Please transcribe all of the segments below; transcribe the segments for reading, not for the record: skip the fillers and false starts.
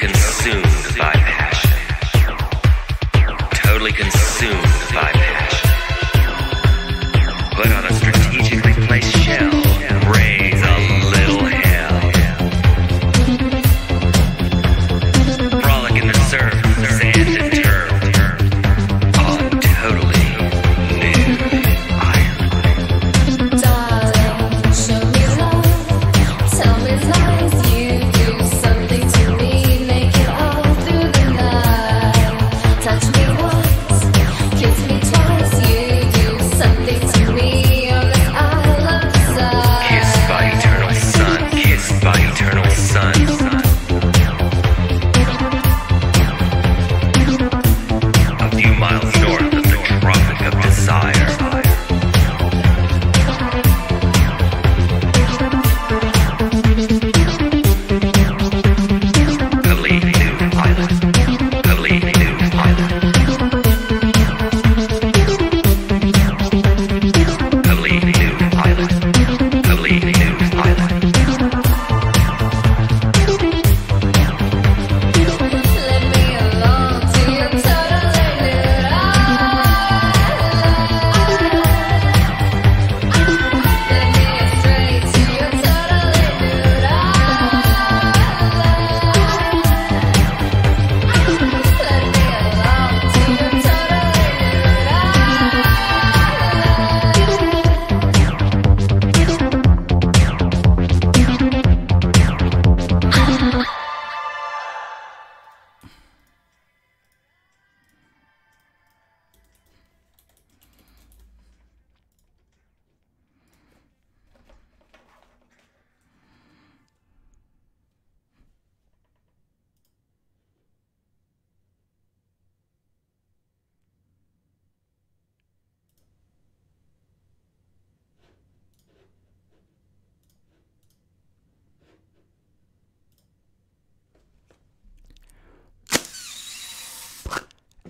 consumed by passion. Totally consumed by passion. Put on a strategically placed shell. Raise a little hell. Frolic in the surf, sand and turf. On totally new island. Darling, show me love. Tell me lies. You do something to me. Make it all through the night. Touch me once, kiss me twice. You do something to me on this isle of desire. Kissed by eternal sun. Kissed by eternal sun. A few miles north of the Tropic of Desire. Believe new island. Believe new island. Believe new island. Believe new island. Let me along to your totally new island. Let me astray to your totally new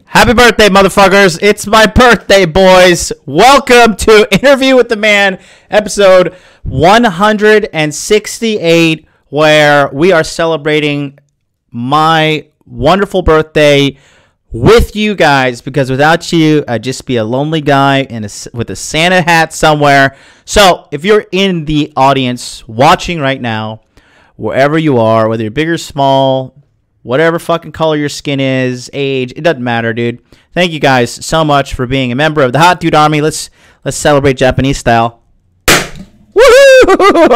Happy birthday, motherfuckers. It's my birthday, boys. Welcome to Interview with the Man, episode 168, where we are celebrating my wonderful birthday with you guys, because without you, I'd just be a lonely guy with a Santa hat somewhere. So if you're in the audience watching right now, wherever you are, whether you're big or small, whatever fucking color your skin is, age, it doesn't matter, dude. Thank you guys so much for being a member of the Hot Dude Army. Let's celebrate Japanese style. Woohoo!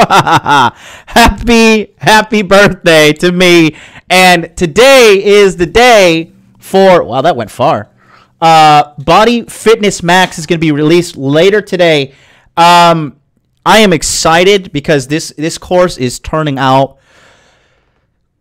Happy birthday to me. And today is the day for, wow, that went far. Body Fitness Max is going to be released later today. I am excited because this course is turning out,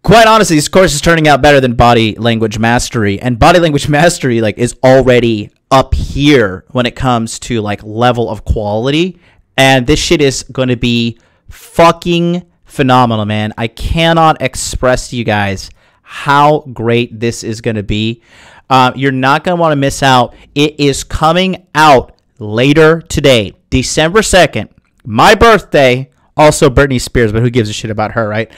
quite honestly, this course is turning out better than Body Language Mastery. And Body Language Mastery is already up here when it comes to level of quality. And this shit is going to be fucking phenomenal, man. I cannot express to you guys how great this is going to be. You're not going to want to miss out. It is coming out later today, December 2nd. My birthday, also Britney Spears, but who gives a shit about her, right?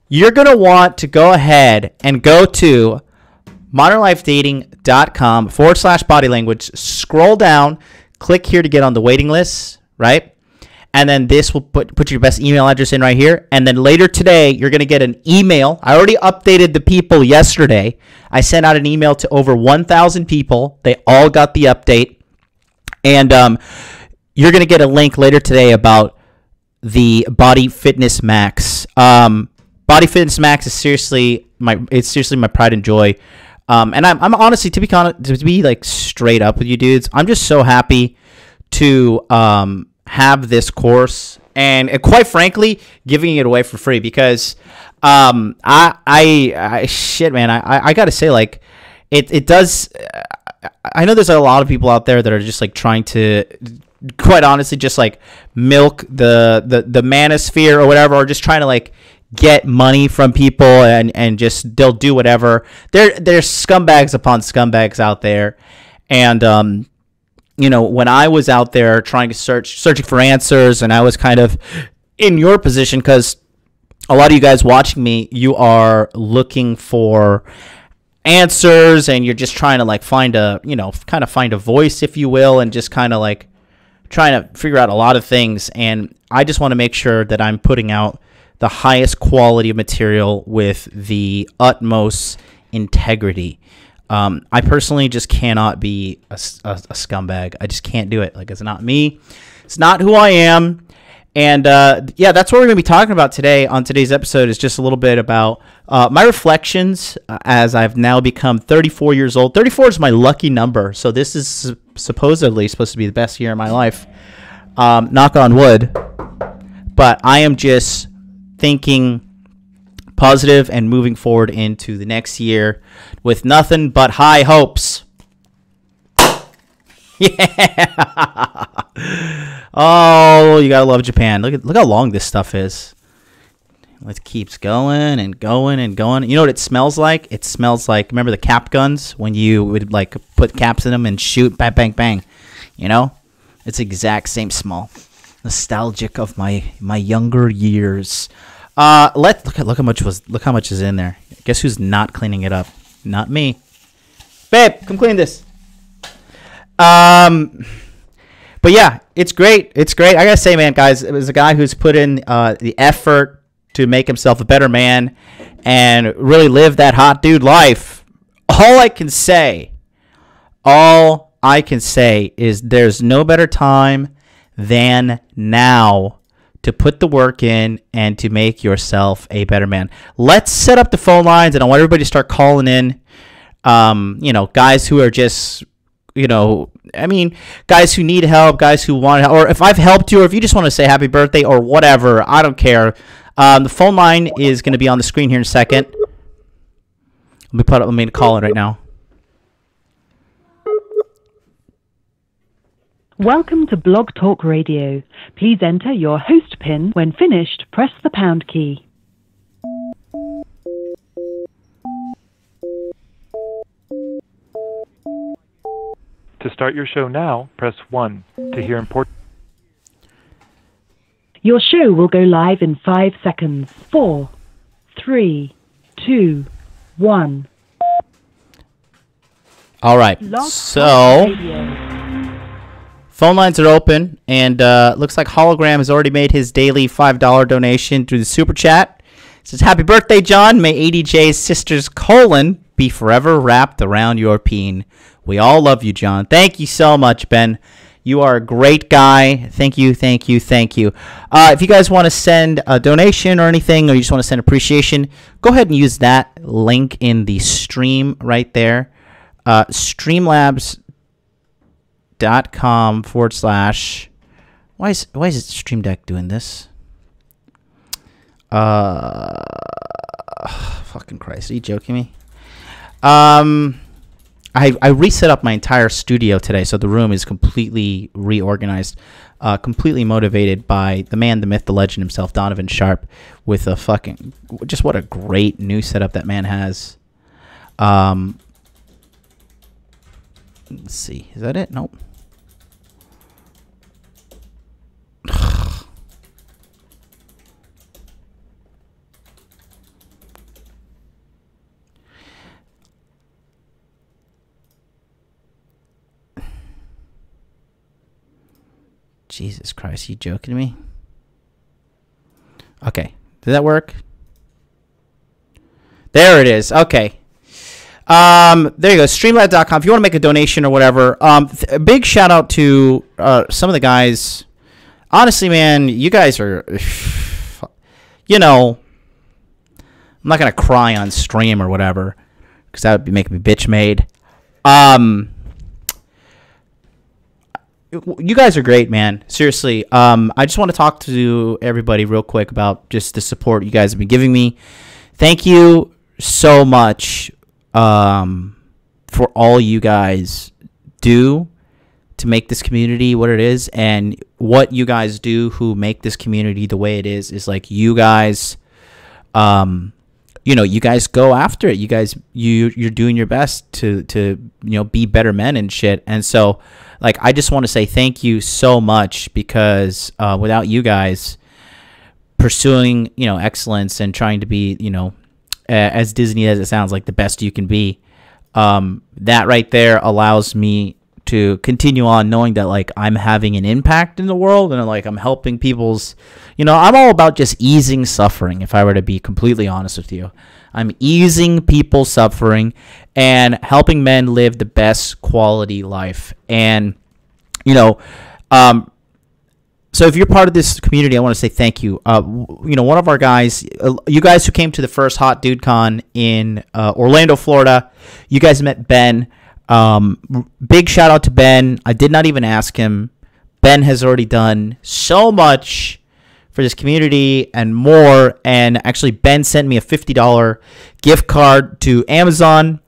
You're going to want to go ahead and go to modernlifedating.com/body language. Scroll down, click here to get on the waiting list, right? And then this will put your best email address in right here. And then later today, you're going to get an email. I already updated the people yesterday. I sent out an email to over 1,000 people. They all got the update. And you're going to get a link later today about the Body Fitness Max. Body Fitness Max is seriously my pride and joy. And I'm honestly, to be straight up with you dudes, I'm just so happy to have this course and quite frankly giving it away for free, because shit, man, I gotta say, it does. I know there's a lot of people out there that are just trying to, quite honestly, just milk the manosphere or whatever, or just trying to get money from people and just they'll do whatever. There's scumbags upon scumbags out there. And when I was out there trying to searching for answers, and I was kind of in your position, because a lot of you guys watching me, you are looking for answers, and you're just trying to like find a, kind of find a voice, if you will, and just kind of like trying to figure out a lot of things. And I just want to make sure that I'm putting out the highest quality of material with the utmost integrity. I personally just cannot be a scumbag. I just can't do it. Like, it's not me. It's not who I am. And yeah, that's what we're going to be talking about today on today's episode, is just a little bit about my reflections as I've now become 34 years old. 34 is my lucky number. So this is supposedly supposed to be the best year of my life. Knock on wood. But I am just thinking positive and moving forward into the next year with nothing but high hopes. Yeah. Oh, you gotta love Japan. Look how long this stuff is. It keeps going and going and going. You know what it smells like? It smells like, remember the cap guns when you would like put caps in them and shoot, bang, bang, bang. You know, it's the exact same smell. Nostalgic of my younger years. Look how much is in there. Guess who's not cleaning it up? Not me. Babe, come clean this. But yeah, it's great. It's great. I gotta say, man, guys, it was a guy who's put in the effort to make himself a better man and really live that hot dude life. All I can say is there's no better time than now to put the work in and to make yourself a better man. Let's set up the phone lines, and I want everybody to start calling in. Guys who are just, guys who need help, guys who want help, or if I've helped you, or if you just want to say happy birthday or whatever, I don't care. The phone line is going to be on the screen here in a second. Let me call it right now. Welcome to Blog Talk Radio. Please enter your host PIN. When finished, press the pound key. To start your show now, press 1. To hear important... Your show will go live in 5 seconds. 4, 3, 2, 1. All right. Blog So... Talk Radio. Phone lines are open, and looks like Hologram has already made his daily $5 donation through the Super Chat. It says, happy birthday, John. May ADJ's sister's colon be forever wrapped around your peen. We all love you, John. Thank you so much, Ben. You are a great guy. Thank you, thank you, thank you. If you guys want to send a donation or anything, or you just want to send appreciation, go ahead and use that link in the stream right there. Streamlabs.com/. Why is it Stream Deck doing this? Fucking Christ, are you joking me? I reset up my entire studio today, so the room is completely reorganized, completely motivated by the man, the myth, the legend himself, Donovan Sharp, with a fucking, just what a great new setup that man has. Let's see, is that it? Nope. Jesus Christ, you joking me? Okay, did that work? There it is. Okay. There you go, streamlab.com. If you want to make a donation or whatever, a big shout out to some of the guys. Honestly, man, you guys are, I'm not going to cry on stream or whatever, because that would be making me bitch made. You guys are great, man. Seriously. I just want to talk to everybody real quick about just the support you guys have been giving me. Thank you so much for all you guys do to make this community what it is, and what you guys do who make this community the way it is like you guys, you guys go after it. You guys, you're doing your best to be better men and shit. And so, I just want to say thank you so much, because without you guys, pursuing, excellence and trying to be, as Disney as it sounds, like the best you can be. That right there allows me to continue on knowing that like I'm having an impact in the world and like I'm helping people's, I'm all about just easing suffering. If I were to be completely honest with you, I'm easing people's suffering and helping men live the best quality life. And, so if you're part of this community, I want to say thank you. One of our guys, you guys who came to the first Hot Dude Con in Orlando, Florida, you guys met Ben. Big shout out to Ben. I did not even ask him. Ben has already done so much for this community and more. And actually, Ben sent me a $50 gift card to Amazon,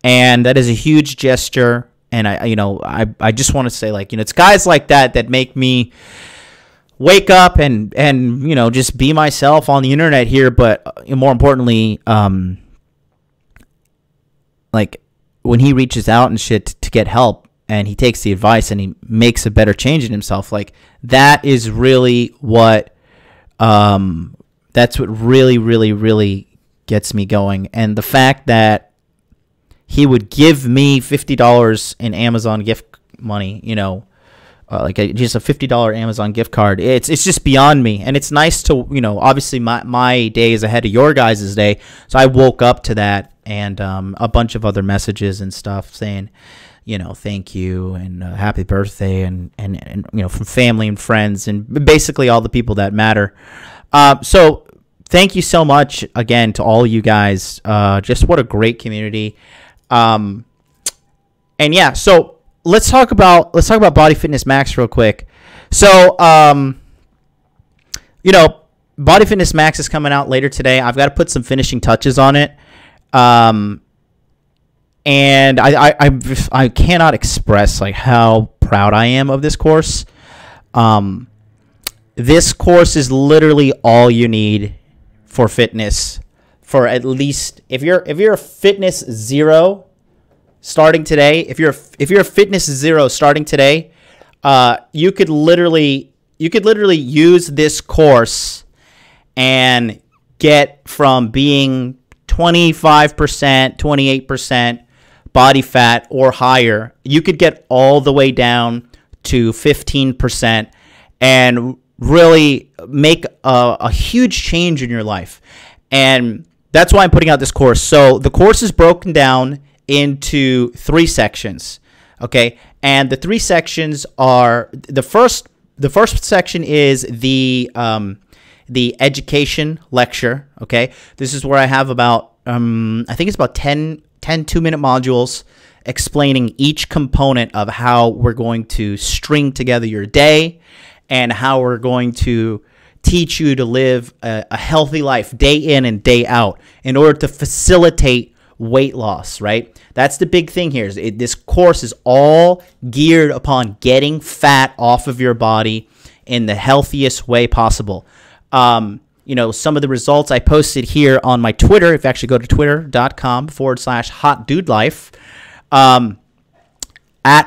and that is a huge gesture. And I just want to say, like, it's guys like that make me wake up and just be myself on the internet here. But more importantly, like when he reaches out and shit to get help and he takes the advice and he makes a better change in himself, like that is really what that's what really, really, really gets me going. And the fact that he would give me $50 in Amazon gift money, just a $50 Amazon gift card. It's just beyond me. And it's nice to, obviously my day is ahead of your guys' day. So I woke up to that and a bunch of other messages and stuff saying, thank you and happy birthday and from family and friends and basically all the people that matter. So thank you so much again to all you guys. Just what a great community. And yeah, so let's talk about Body Fitness Max real quick. So, Body Fitness Max is coming out later today. I've got to put some finishing touches on it. And I cannot express like how proud I am of this course. This course is literally all you need for fitness. For at least if you're a fitness zero starting today, if you're a fitness zero starting today, you could literally use this course and get from being 25%, 28% body fat or higher. You could get all the way down to 15% and really make a huge change in your life. And that's why I'm putting out this course. So the course is broken down into 3 sections, okay? And the 3 sections are the first section is the education lecture, okay? This is where I have about I think it's about 10 2-minute modules explaining each component of how we're going to string together your day and how we're going to teach you to live a healthy life day in and day out in order to facilitate weight loss, right? That's the big thing here. This course is all geared upon getting fat off of your body in the healthiest way possible. Some of the results I posted here on my Twitter, if you actually go to twitter.com/hotdudelife, at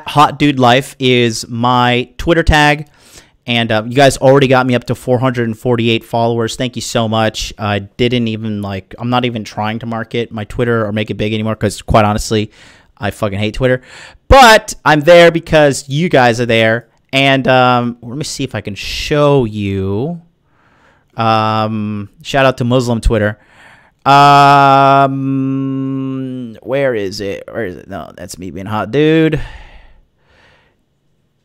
hotdudelife is my Twitter tag. And you guys already got me up to 448 followers. Thank you so much. I didn't even I'm not even trying to market my Twitter or make it big anymore because quite honestly, I fucking hate Twitter. But I'm there because you guys are there. And let me see if I can show you. Shout out to Muslim Twitter. Where is it? No, that's me being hot dude.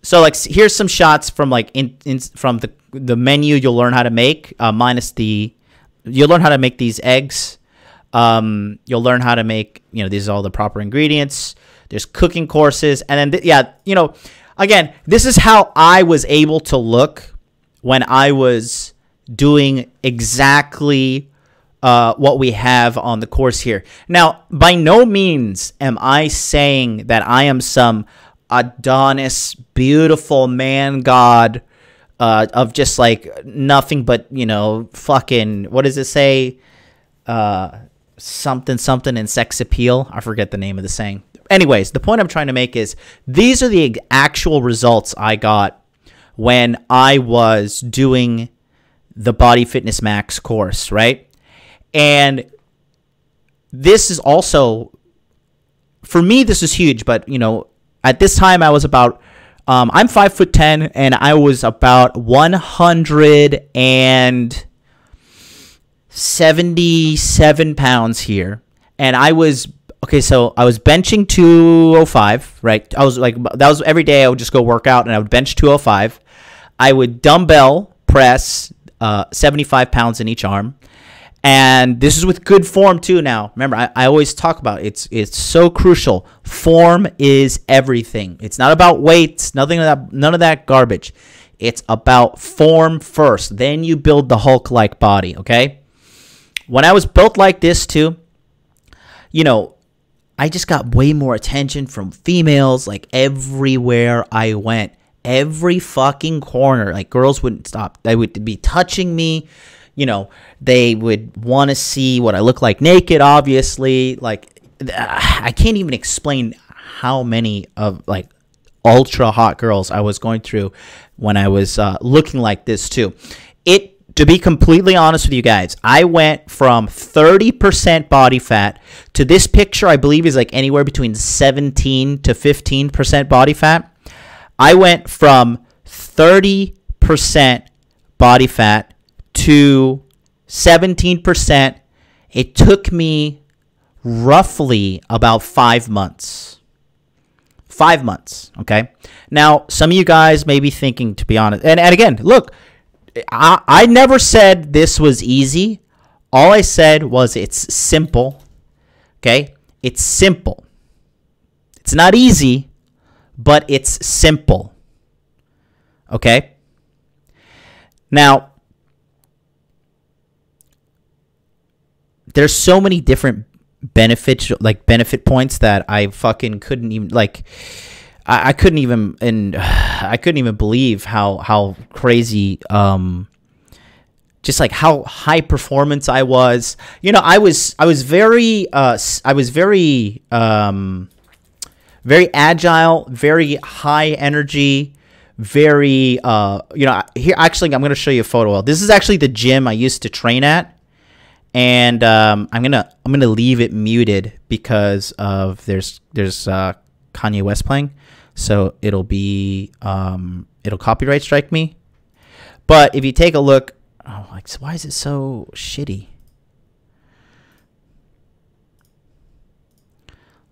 So here's some shots from from the menu you'll learn how to make, minus you'll learn how to make these eggs. You'll learn how to make, these are all the proper ingredients. There's cooking courses. And then, again, this is how I was able to look when I was doing exactly what we have on the course here. Now, by no means am I saying that I am some Adonis, beautiful man god of just nothing but, fucking, what does it say? Something and sex appeal. I forget the name of the saying. Anyways, the point I'm trying to make is these are the actual results I got when I was doing the Body Fitness Max course, right? And this is also, for me, this is huge. But, you know, at this time I was about, I'm 5'10", and I was about 177 pounds here. And I was, okay, so I was benching 205, right? I was like, that was every day I would just go work out and I would bench 205. I would dumbbell press 75 pounds in each arm. And this is with good form too now. Remember, I always talk about it's so crucial. Form is everything. It's not about weights, none of that garbage. It's about form first. Then you build the Hulk-like body, okay? When I was built like this too, you know, I just got way more attention from females like everywhere I went. Every fucking corner, like girls wouldn't stop. They would be touching me. You know, they would want to see what I look like naked, obviously. Like, I can't even explain how many of, like, ultra hot girls I was going through when I was looking like this, too. To be completely honest with you guys, I went from 30% body fat to this picture, I believe, is like anywhere between 17 to 15% body fat. I went from 30% body fat to 17%. It took me roughly about 5 months. 5 months, okay? Now, some of you guys may be thinking, to be honest, and again, look, I never said this was easy. All I said was it's simple, okay? It's simple. It's not easy, but it's simple, okay? Now, there's so many different benefit points that I fucking couldn't even, like, I couldn't even believe how crazy, just like how high performance I was. You know, I was very very agile, very high energy, very, you know, here, actually, I'm going to show you a photo. This is actually the gym I used to train at. And, I'm going to leave it muted because of, there's Kanye West playing. So it'll be, it'll copyright strike me. But if you take a look, oh, like, why is it so shitty?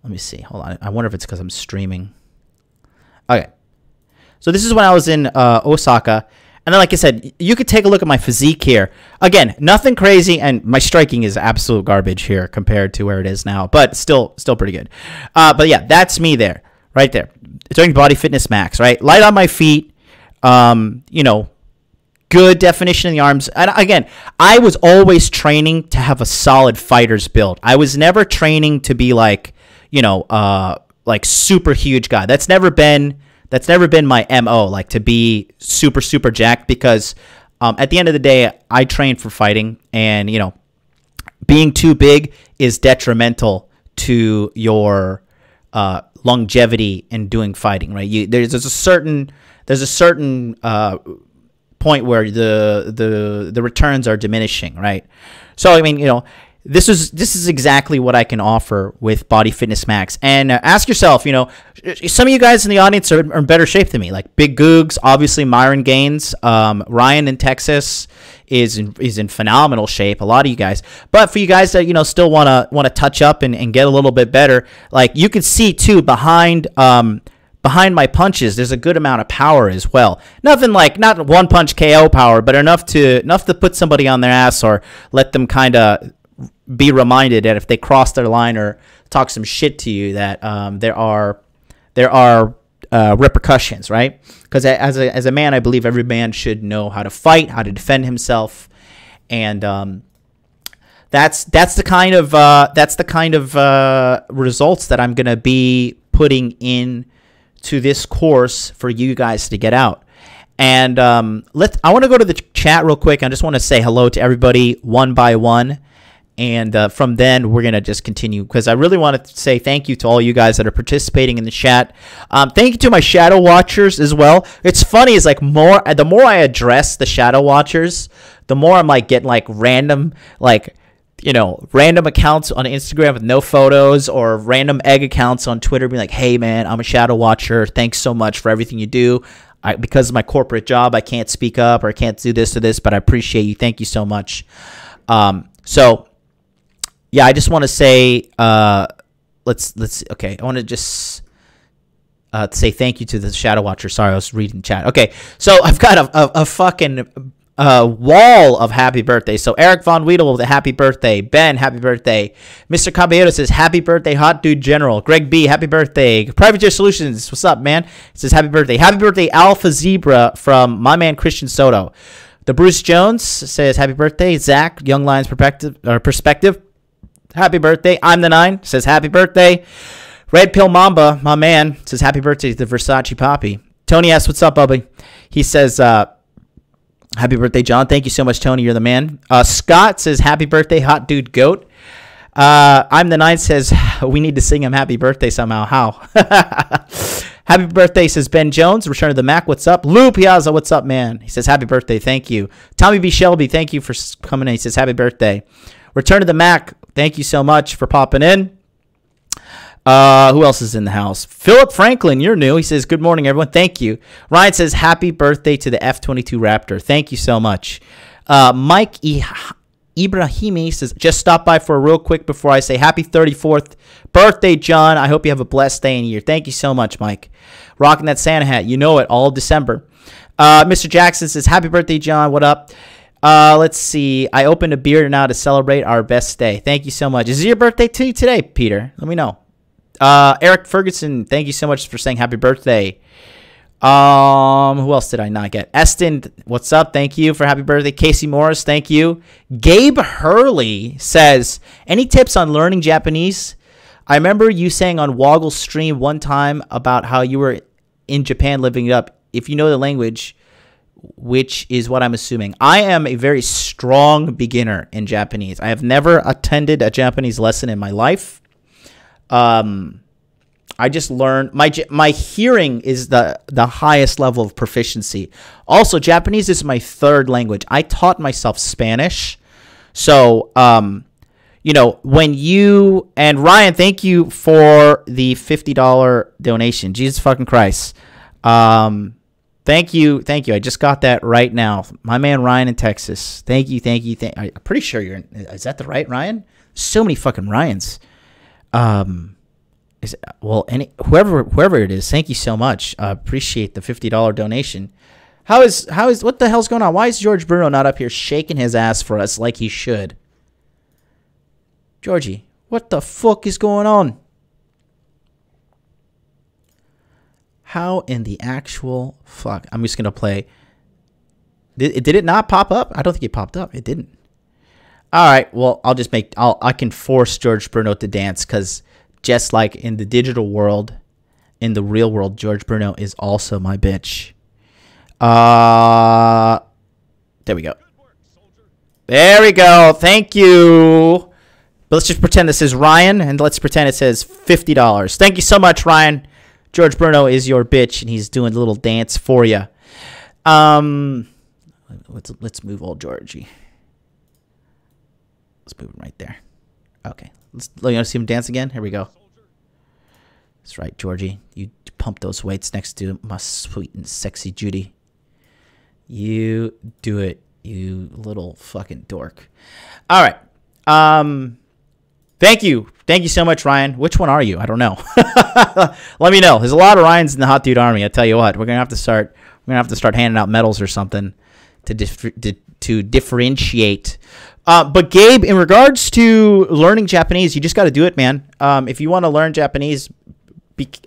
Let me see. Hold on. I wonder if it's because I'm streaming. Okay. So this is when I was in Osaka. And then, like I said, you could take a look at my physique here. Again, nothing crazy, and my striking is absolute garbage here compared to where it is now, but still pretty good. But yeah, that's me there, right there. Doing Body Fitness Max, right? Light on my feet, you know, good definition in the arms. And again, I was always training to have a solid fighter's build. I was never training to be like, you know, like super huge guy. That's never been my MO, like to be super jacked, because at the end of the day, I train for fighting, and, you know, being too big is detrimental to your longevity in doing fighting, right? There's a certain point where the returns are diminishing, right? So I mean, you know, this is exactly what I can offer with Body Fitness Max. And ask yourself, you know, some of you guys in the audience are in better shape than me, like Big Googs, obviously Myron Gaines, Ryan in Texas is in phenomenal shape. A lot of you guys, but for you guys that, you know, still want to touch up and get a little bit better, like you can see too behind my punches, there's a good amount of power as well. Nothing like, not one punch KO power, but enough to put somebody on their ass, or let them kind of be reminded that if they cross their line or talk some shit to you, that there are repercussions, right? Because as a man, I believe every man should know how to fight, how to defend himself, and that's the kind of results that I'm gonna be putting in to this course for you guys to get out. And I want to go to the chat real quick. I just want to say hello to everybody one by one. And from then, we're going to just continue, because I really want to say thank you to all you guys that are participating in the chat. Thank you to my shadow watchers as well. It's funny, it's like the more I address the shadow watchers, the more I'm like getting like random, like, you know, random accounts on Instagram with no photos, or random egg accounts on Twitter being like, hey man, I'm a shadow watcher. Thanks so much for everything you do. Because of my corporate job, I can't speak up or I can't do this or this, but I appreciate you. Thank you so much. So yeah, I just want to say, okay. I want to just say thank you to the shadow watcher. Sorry, I was reading chat. Okay. So I've got a fucking wall of happy birthday. So Eric Von Weedle with a happy birthday. Ben, happy birthday. Mr. Caballero says happy birthday, Hot Dude General. Greg B, happy birthday. Private Jet Solutions, what's up, man? It says happy birthday. Happy birthday, Alpha Zebra from my man Christian Soto. The Bruce Jones says happy birthday. Zach, Young Lions Perspective. Happy birthday. I'm the 9 says happy birthday. Red Pill Mamba, my man, says happy birthday to the Versace Poppy. Tony asks, what's up, Bubby? He says, happy birthday, John. Thank you so much, Tony. You're the man. Scott says, happy birthday, Hot Dude Goat. I'm the 9 says, we need to sing him happy birthday somehow. How? Happy birthday, says Ben Jones. Return to the Mac. What's up? Lou Piazza, what's up, man? He says, happy birthday. Thank you. Tommy B. Shelby, thank you for coming in. He says, happy birthday. Return to the Mac. Thank you so much for popping in. Who else is in the house? Philip Franklin, you're new. He says, good morning, everyone. Thank you. Ryan says, happy birthday to the F-22 Raptor. Thank you so much. Mike Ibrahimi says, just stop by for a real quick before I say happy 34th birthday, John. I hope you have a blessed day and year. Thank you so much, Mike. Rocking that Santa hat. You know it, all December. Mr. Jackson says, happy birthday, John. What up? Let's see. I opened a beer now to celebrate our best day. Thank you so much. Is it your birthday too today, Peter? Let me know. Eric Ferguson, thank you so much for saying happy birthday. Who else did I not get? Eston, what's up? Thank you for happy birthday. Casey Morris, thank you. Gabe Hurley says, any tips on learning Japanese? I remember you saying on Woggle's stream one time about how you were in Japan living it up. If you know the language, which is what I'm assuming. I am a very strong beginner in Japanese. I have never attended a Japanese lesson in my life. I just learned my hearing is the highest level of proficiency. Also, Japanese is my third language. I taught myself Spanish. So, you know, when you, and Ryan, thank you for the $50 donation. Jesus fucking Christ. Thank you. I just got that right now. My man Ryan in Texas. Thank you. I'm pretty sure you're in, is that the right Ryan? So many fucking Ryans. Whoever it is, thank you so much. Appreciate the $50 donation. How is what the hell's going on? Why is George Bruno not up here shaking his ass for us like he should? Georgie, what the fuck is going on? How in the actual fuck? I'm just gonna play. Did it not pop up? I don't think it popped up. It didn't. All right. Well, I can force George Bruno to dance, because just like in the digital world, in the real world, George Bruno is also my bitch. There we go. There we go. Thank you. But let's just pretend this is Ryan, and let's pretend it says $50. Thank you so much, Ryan. George Bruno is your bitch, and he's doing a little dance for you. Let's move old Georgie. Let's move him right there. Okay. You want to see him dance again? Here we go. That's right, Georgie. You pump those weights next to my sweet and sexy Judy. You do it, you little fucking dork. All right. Thank you. Thank you so much, Ryan. Which one are you? I don't know. Let me know. There's a lot of Ryans in the Hot Dude Army. I tell you what, we're gonna have to start handing out medals or something to differentiate. But Gabe, in regards to learning Japanese, you just got to do it, man. If you want to learn Japanese, just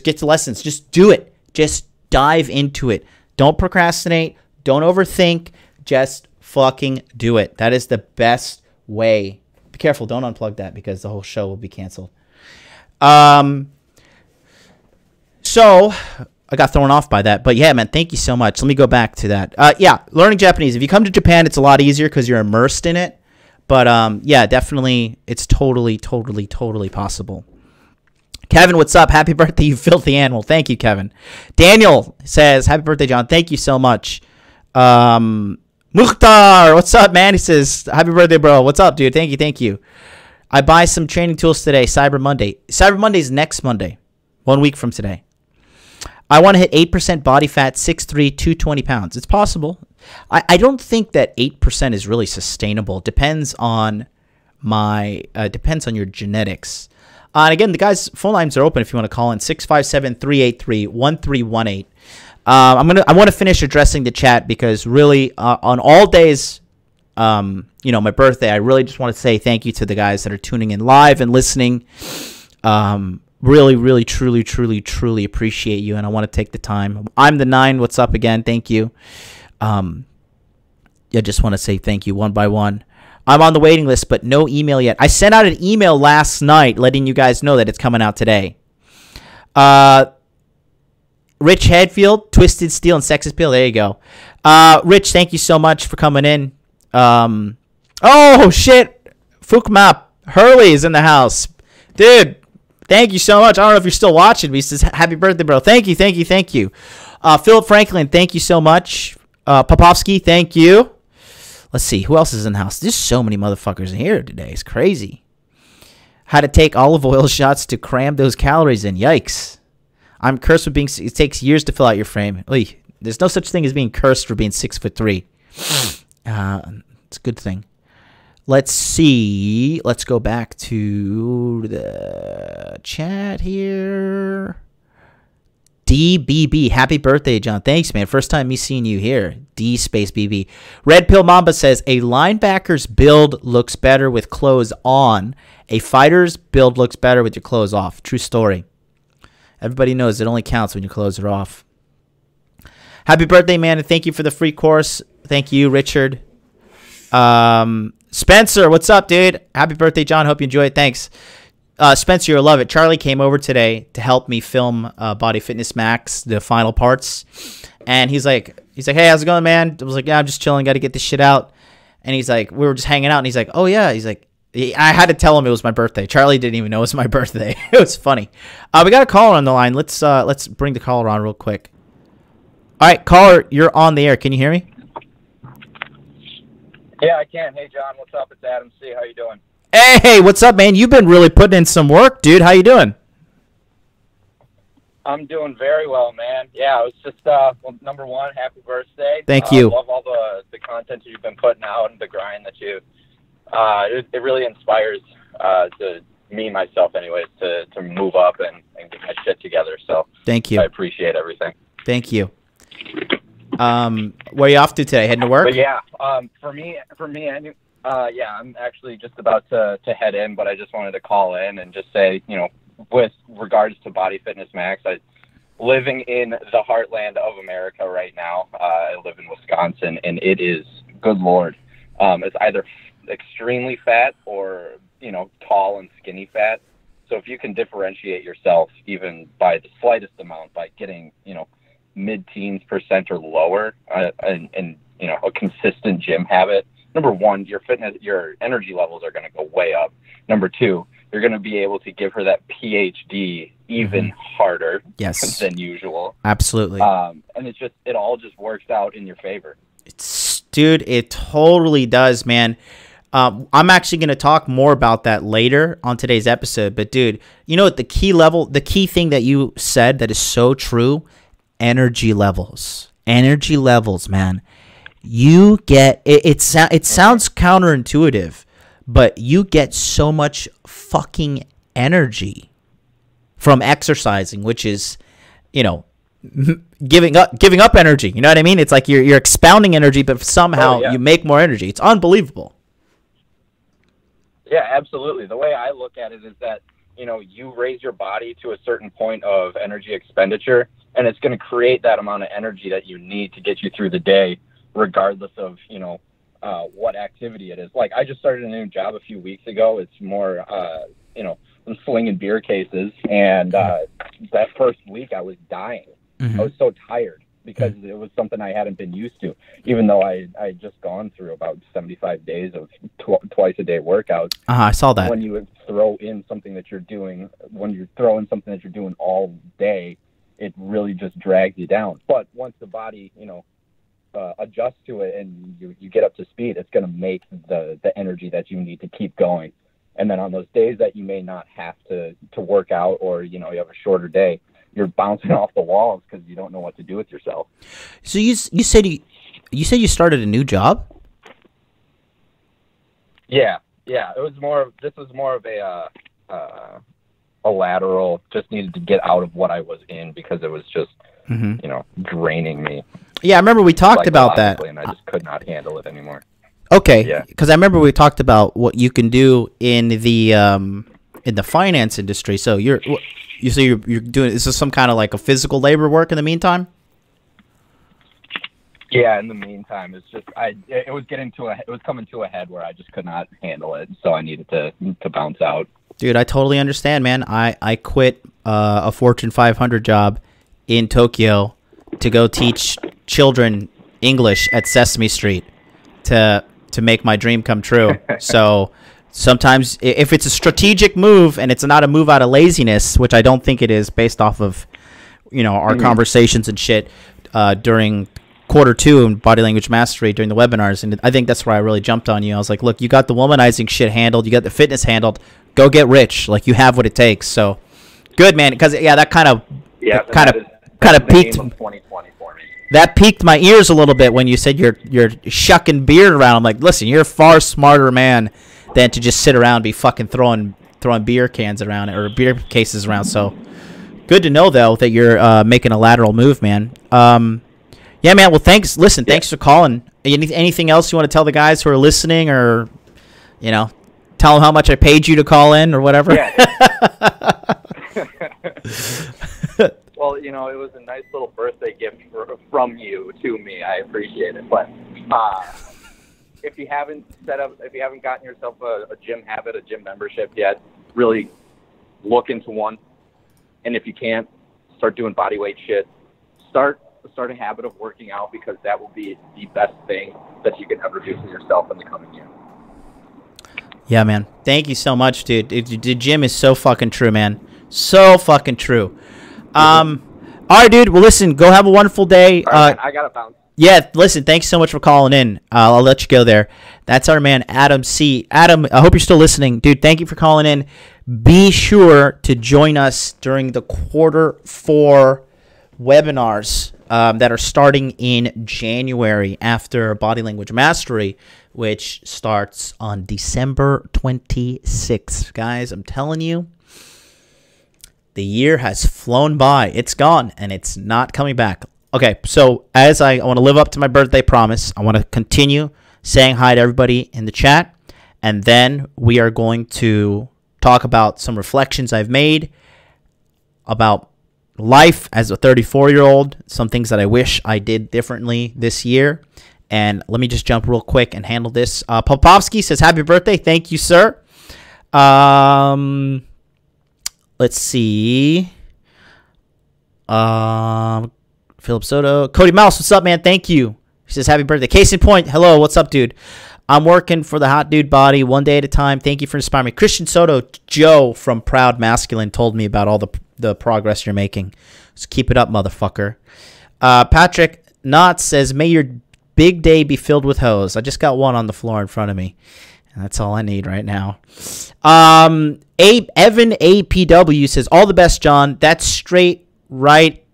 get to lessons. Just do it. Just dive into it. Don't procrastinate. Don't overthink. Just fucking do it. That is the best way. Be careful. Don't unplug that, because the whole show will be canceled. So I got thrown off by that. But yeah, man, thank you so much. Let me go back to that. Yeah, learning Japanese. If you come to Japan, it's a lot easier because you're immersed in it. But yeah, definitely, it's totally possible. Kevin, what's up? Happy birthday, you filthy animal. Thank you, Kevin. Daniel says, happy birthday, John. Thank you so much. Mukhtar, what's up, man? He says, happy birthday, bro. What's up, dude? Thank you. I buy some training tools today, Cyber Monday. Cyber Monday is next Monday, 1 week from today. I want to hit 8% body fat, 6'3", 220 pounds. It's possible. I don't think that 8% is really sustainable. Depends on your genetics. And again, the guys' phone lines are open if you want to call in 657-383-1318. I want to finish addressing the chat because really on all days, my birthday, I really just want to say thank you to the guys that are tuning in live and listening. Really, really, truly, truly, truly appreciate you, and I want to take the time. I'm the 9. What's up again? Thank you. I just want to say thank you one by one. I'm on the waiting list, but no email yet. I sent out an email last night letting you guys know that it's coming out today. Rich Headfield, Twisted Steel, and Sex Appeal. There you go. Rich, thank you so much for coming in. Oh, shit. Fukmap. Hurley is in the house. Dude, thank you so much. I don't know if you're still watching, but he says, happy birthday, bro. Thank you. Philip Franklin, thank you so much. Popovsky, thank you. Let's see. Who else is in the house? There's so many motherfuckers in here today. It's crazy. How to take olive oil shots to cram those calories in. Yikes. I'm cursed with being... It takes years to fill out your frame. Oy, there's no such thing as being cursed for being 6'3". It's a good thing. Let's see. Let's go back to the chat here. DBB, happy birthday, John. Thanks, man. First time me seeing you here. D space BB. Red Pill Mamba says, a linebacker's build looks better with clothes on. A fighter's build looks better with your clothes off. True story. Everybody knows it only counts when your clothes are off. Happy birthday, man, and thank you for the free course. Thank you, Richard. Spencer, what's up, dude? Happy birthday, John. Hope you enjoy it. Thanks. Spencer, you'll love it. Charlie came over today to help me film Body Fitness Max, the final parts. And he's like, hey, how's it going, man? I was like, yeah, I'm just chilling. Got to get this shit out. And he's like, we were just hanging out. And he's like, oh, yeah. He's like, I had to tell him it was my birthday. Charlie didn't even know it was my birthday. It was funny. We got a caller on the line. Let's bring the caller on real quick. All right, caller, you're on the air. Can you hear me? Yeah, I can. Hey, John, what's up? It's Adam C. How you doing? Hey, what's up, man? You've been really putting in some work, dude. How you doing? I'm doing very well, man. Yeah, it was just, well, number one, happy birthday. Thank you. I love all the content that you've been putting out and the grind that you, it really inspires to me, myself anyways, to move up and get my shit together. So thank you. I appreciate everything. Thank you. Where are you off to today? Heading to work? But yeah, for me, yeah, I'm actually just about to head in, but I just wanted to call in and just say, with regards to Body Fitness Max, I'm living in the heartland of America right now. I live in Wisconsin, and it is, good Lord, it's either extremely fat or, tall and skinny fat. So if you can differentiate yourself even by the slightest amount by getting, mid-teens % or lower and a consistent gym habit, number one, your energy levels are going to go way up. Number two, you're going to be able to give her that PhD even harder than usual. Absolutely. And it all just works out in your favor. Dude, it totally does, man. I'm actually going to talk more about that later on today's episode. But dude, the key thing that you said that is so true, energy levels, man. You get it sounds counterintuitive, but you get so much fucking energy from exercising, which is, giving up energy. You know what I mean? It's like you're expounding energy, but somehow you make more energy. It's unbelievable. Yeah, absolutely. The way I look at it is that, you raise your body to a certain point of energy expenditure, and it's going to create that amount of energy that you need to get you through the day, regardless of, what activity it is. Like, I just started a new job a few weeks ago. It's more, I'm slinging beer cases, and that first week I was dying. I was so tired because it was something I hadn't been used to, even though I had just gone through about 75 days of twice a day workouts. I saw that. When you throw in something that you're doing, when you throw in something that you're doing all day, it really just drags you down. But once the body, adjust to it and you get up to speed, it's going to make the energy that you need to keep going. And then on those days that you may not have to work out, or you have a shorter day, you're bouncing off the walls because you don't know what to do with yourself. So you said you started a new job? Yeah. This was more of a lateral. Just needed to get out of what I was in because it was just draining me. Yeah, I remember we talked about that, and I just could not handle it anymore. Okay, Yeah. because I remember we talked about what you can do in the finance industry. So you're doing, is this some kind of like a physical labor work in the meantime? Yeah, in the meantime, it's just it was coming to a head where I just could not handle it, so I needed to bounce out. Dude, I totally understand, man. I quit a Fortune 500 job in Tokyo to go teach children English at Sesame Street to make my dream come true. So sometimes if it's a strategic move and it's not a move out of laziness, which I don't think it is based off of, our conversations and shit during quarter 2 in Body Language Mastery during the webinars. And I think that's where I really jumped on you. I was like, look, you got the womanizing shit handled. You got the fitness handled. Go get rich. Like, you have what it takes. So good, man. Because, that kind of piqued 2020 for me. That piqued my ears a little bit when you said you're shucking beer around. I'm like, listen, you're a far smarter man than to just sit around and be fucking throwing beer cans around or beer cases around. So good to know though that you're making a lateral move, man. Yeah, man. Well, thanks. Listen, thanks for calling. Anything else you want to tell the guys who are listening, or tell them how much I paid you to call in or whatever? Yeah. Well, it was a nice little birthday gift from you to me. I appreciate it. But if you haven't gotten yourself a gym habit, a gym membership yet, really look into one. And if you can't, start doing body weight shit. Start a habit of working out, because that will be the best thing that you can ever do for yourself in the coming year. Yeah, man. Thank you so much, dude. The gym is so fucking true, man. So fucking true. All right, dude. Well, listen, go have a wonderful day. All right, man, I gotta bounce. Yeah, listen, thanks so much for calling in. I'll let you go there. That's our man, Adam C. Adam, I hope you're still listening. Dude, thank you for calling in. Be sure to join us during the Q4 webinars that are starting in January after Body Language Mastery, which starts on December 26th. Guys, I'm telling you, the year has flown by. It's gone, and it's not coming back. Okay, so as I want to live up to my birthday promise, I want to continue saying hi to everybody in the chat, and then we are going to talk about some reflections I've made about life as a 34-year-old, some things that I wish I did differently this year. And let me just jump real quick and handle this. Popovsky says, happy birthday. Thank you, sir. Let's see. Philip Soto. Cody Mouse, what's up, man? Thank you. He says, happy birthday. Case in point, hello, what's up, dude? I'm working for the hot dude body one day at a time. Thank you for inspiring me. Christian Soto, Joe from Proud Masculine, told me about all the progress you're making. So keep it up, motherfucker. Patrick Knott says, may your big day be filled with hoes. I just got one on the floor in front of me. And that's all I need right now. Evan APW says, all the best, John. That straight right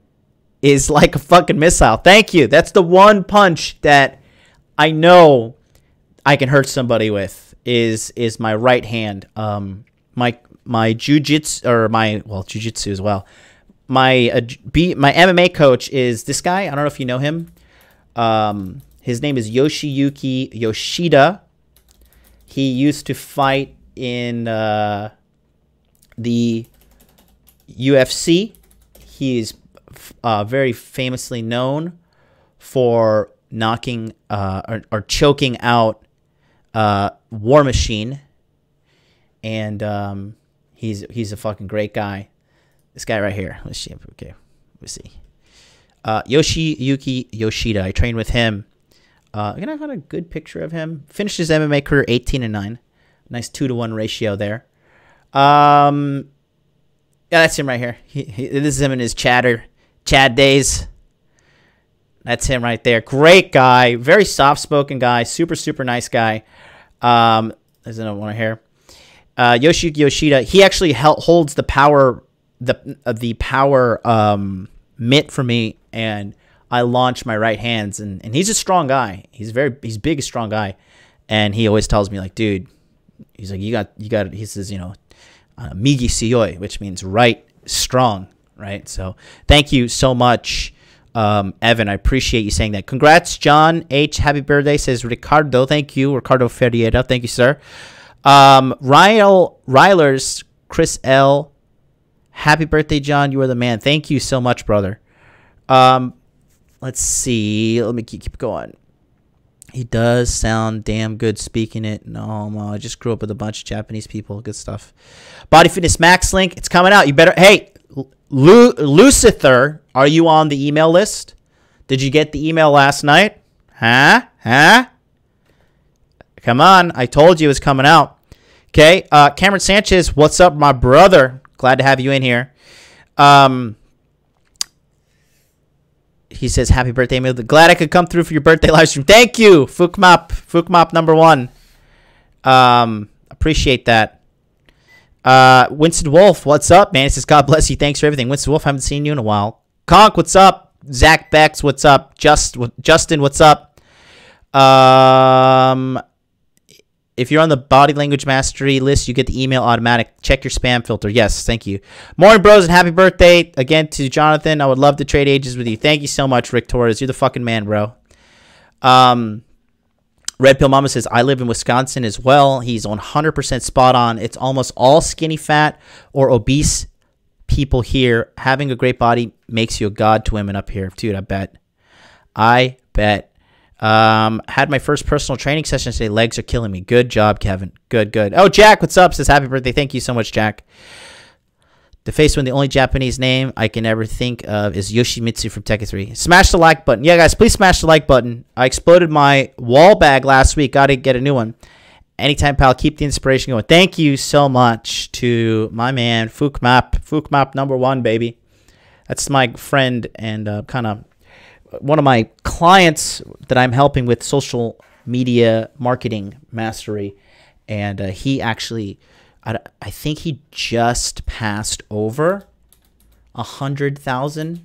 is like a fucking missile. Thank you. That's the one punch that I know I can hurt somebody with is my right hand. My jiu-jitsu, or jiu-jitsu as well. My MMA coach is this guy. I don't know if you know him. His name is Yoshiyuki Yoshida. He used to fight in the UFC. He is very famously known for knocking or choking out War Machine, and he's a fucking great guy. This guy right here. Let's see. Okay, let's see. Yoshiyuki Yoshida. I trained with him. I'm gonna have a good picture of him. Finished his MMA career 18-9. Nice 2-to-1 ratio there. Yeah, that's him right here. This is him in his Chad days. That's him right there. Great guy. Very soft-spoken guy. Super, super nice guy. There's another one here. Yoshiyuki Yoshida. He actually holds the power, the power mitt for me, and I launch my right hands. And he's a strong guy. He's big, a strong guy, and he always tells me like, dude, he's like, you got. He says, you know, migi suyoi, which means right, strong, right? So thank you so much, Evan. I appreciate you saying that. Congrats, John H. Happy birthday, says Ricardo. Thank you, Ricardo Ferreira. Thank you, sir. Rylers, Chris L. Happy birthday, John. You are the man. Thank you so much, brother. Let's see. Let me keep going. He does sound damn good speaking it. No, I just grew up with a bunch of Japanese people. Good stuff. Body Fitness Max link. It's coming out. You better. Hey, Lucifer, are you on the email list? Did you get the email last night? Huh? Come on. I told you it was coming out. Okay. Cameron Sanchez, what's up, my brother? Glad to have you in here. He says, happy birthday, Emil. Glad I could come through for your birthday live stream. Thank you, Fukmap number 1. Appreciate that. Winston Wolf, what's up, man? He says, God bless you. Thanks for everything. Winston Wolf, haven't seen you in a while. Conk, what's up? Zach Bex, what's up? Justin, what's up? If you're on the Body Language Mastery list, you get the email automatic. Check your spam filter. Yes, thank you. Morning, bros, and happy birthday again to Jonathan. I would love to trade ages with you. Thank you so much, Rick Torres. You're the fucking man, bro. Red Pill Mama says, I live in Wisconsin as well. He's 100% spot on. It's almost all skinny fat or obese people here. Having a great body makes you a god to women up here. Dude, I bet. Had my first personal training session today. Legs are killing me. Good job, Kevin. Good. Oh, Jack, what's up? Says happy birthday. Thank you so much, Jack. The face one, the only Japanese name I can ever think of is Yoshimitsu from Tekken 3. Smash the like button. Yeah, guys, please smash the like button. I exploded my wall bag last week. Got to get a new one. Anytime, pal. Keep the inspiration going. Thank you so much to my man, Fukmap number 1, baby. That's my friend and kind of one of my clients that I'm helping with social media marketing mastery. And he actually, I think he just passed over 100,000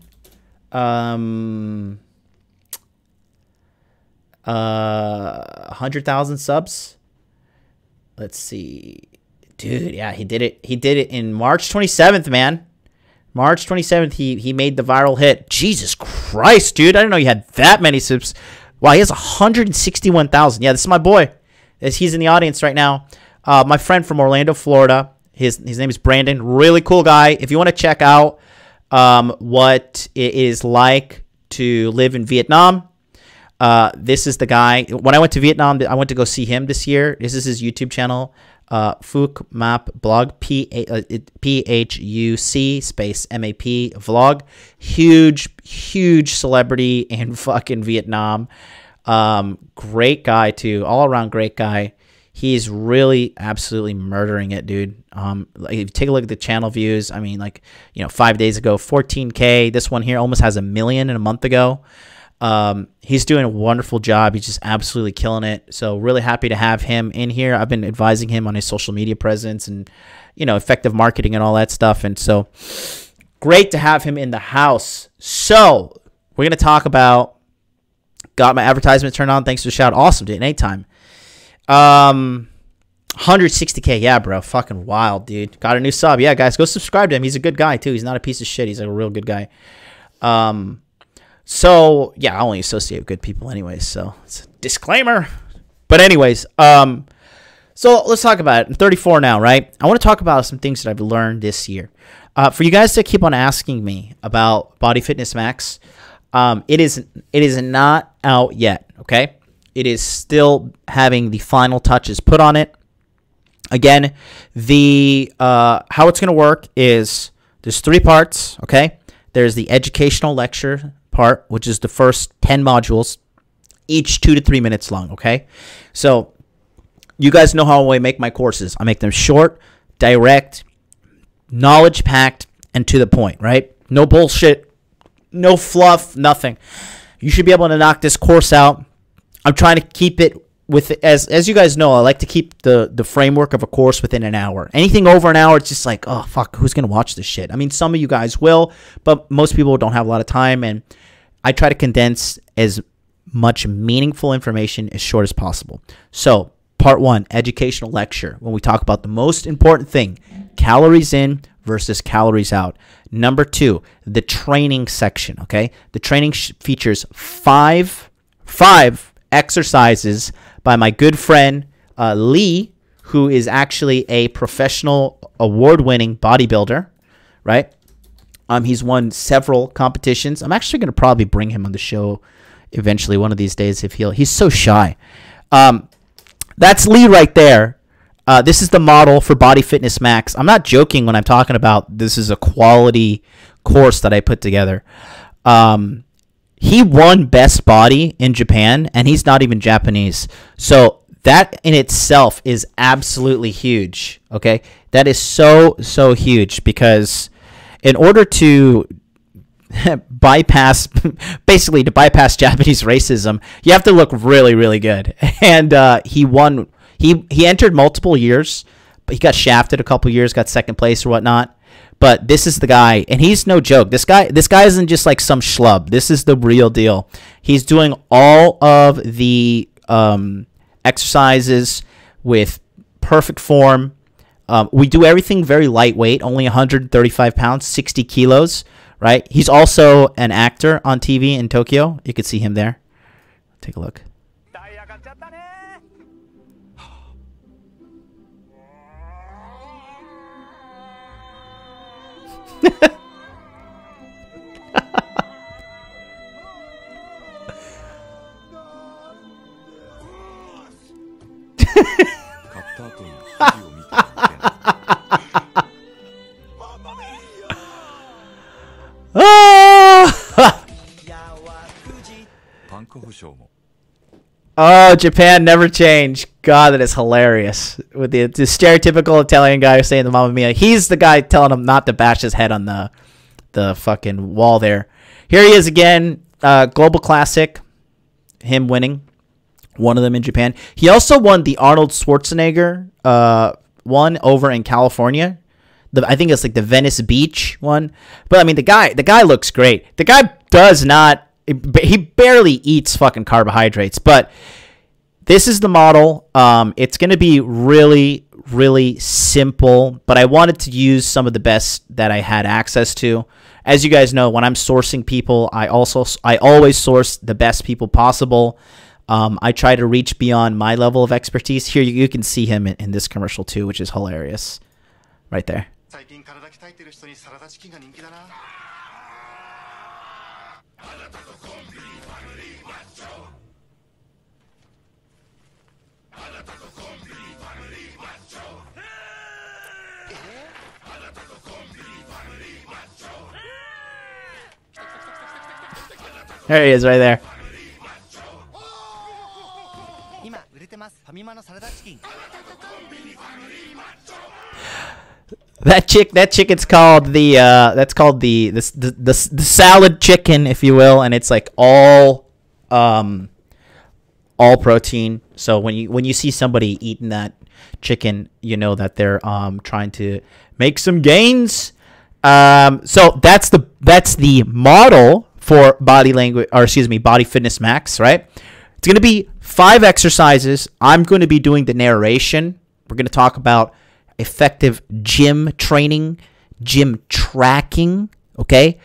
100,000 subs. Let's see. Dude, yeah, he did it. He did it in March 27th, man. March 27th, he made the viral hit. Jesus Christ, dude. I didn't know you had that many subs. Wow, he has 161,000. Yeah, this is my boy. He's in the audience right now. My friend from Orlando, Florida. His name is Brandon. Really cool guy. If you want to check out what it is like to live in Vietnam, this is the guy. When I went to Vietnam, I went to go see him this year. This is his YouTube channel. Fukmap blog, P-H-U-C space M-A-P vlog. Huge celebrity in fucking Vietnam. Great guy too. All around great guy. He's really absolutely murdering it, dude. Like, if you take a look at the channel views, I mean, like, 5 days ago, 14K. This one here almost has 1 million in a month ago. He's doing a wonderful job. He's just absolutely killing it. So really happy to have him in here. I've been advising him on his social media presence and, effective marketing and all that stuff. And so great to have him in the house. So we're going to talk about, got my advertisement turned on. Thanks for the shout. Awesome, dude. Anytime. 160K. Yeah, bro. Fucking wild, dude. Got a new sub. Yeah, guys, go subscribe to him. He's a good guy too. He's not a piece of shit. He's like a real good guy. So, yeah, I only associate with good people anyways, so it's a disclaimer. But anyways, so let's talk about it. I'm 34 now, right? I want to talk about some things that I've learned this year. For you guys to keep on asking me about Body Fitness Max, it is not out yet, okay? It is still having the final touches put on it. Again, the how it's going to work is there's 3 parts, okay? There's the educational lecture part, which is the first 10 modules, each 2 to 3 minutes long, okay? So you guys know how I make my courses. I make them short, direct, knowledge packed, and to the point, right? No bullshit, no fluff, nothing. You should be able to knock this course out. I'm trying to keep it with, as you guys know, I like to keep the framework of a course within an hour. Anything over an hour, it's just like, oh, fuck, who's going to watch this shit? I mean, some of you guys will, but most people don't have a lot of time, and I try to condense as much meaningful information as short as possible. So, part 1, educational lecture, when we talk about the most important thing, calories in versus calories out. Number 2, the training section, okay? The training features five exercises by my good friend Lee, who is actually a professional award-winning bodybuilder, right? He's won several competitions. I'm actually going to probably bring him on the show eventually one of these days if he's so shy. That's Lee right there. This is the model for Body Fitness Max. I'm not joking when I'm talking about this is a quality course that I put together. He won Best Body in Japan, and he's not even Japanese. So that in itself is absolutely huge, okay? That is so huge, because in order to bypass Japanese racism, you have to look really, really good. And he won. He entered multiple years, but he got shafted a couple years, got second place or whatnot. But this is the guy, and he's no joke. This guy isn't just like some schlub. This is the real deal. He's doing all of the exercises with perfect form. We do everything very lightweight, only 135 pounds, 60 kilos, right? He's also an actor on TV in Tokyo. You can see him there. Take a look. Oh, Japan never changed. God, that is hilarious. With the stereotypical Italian guy saying the Mamma Mia. He's the guy telling him not to bash his head on the fucking wall there. Here he is again. Global Classic. Him winning. One of them in Japan. He also won the Arnold Schwarzenegger one over in California. I think it's like the Venice Beach one. But I mean, the guy looks great. The guy does not. He barely eats fucking carbohydrates, but this is the model. It's going to be really, really simple, but I wanted to use some of the best that I had access to. As you guys know, when I'm sourcing people, I always source the best people possible. I try to reach beyond my level of expertise. Here you can see him in this commercial too, which is hilarious. Right there. There he is right there. That chicken's called the salad chicken, if you will, and it's like all protein. So when you see somebody eating that chicken, you know that they're trying to make some gains. So that's the model for Body Fitness Max, right? It's going to be 5 exercises. I'm going to be doing the narration. We're going to talk about effective gym training, gym tracking, okay?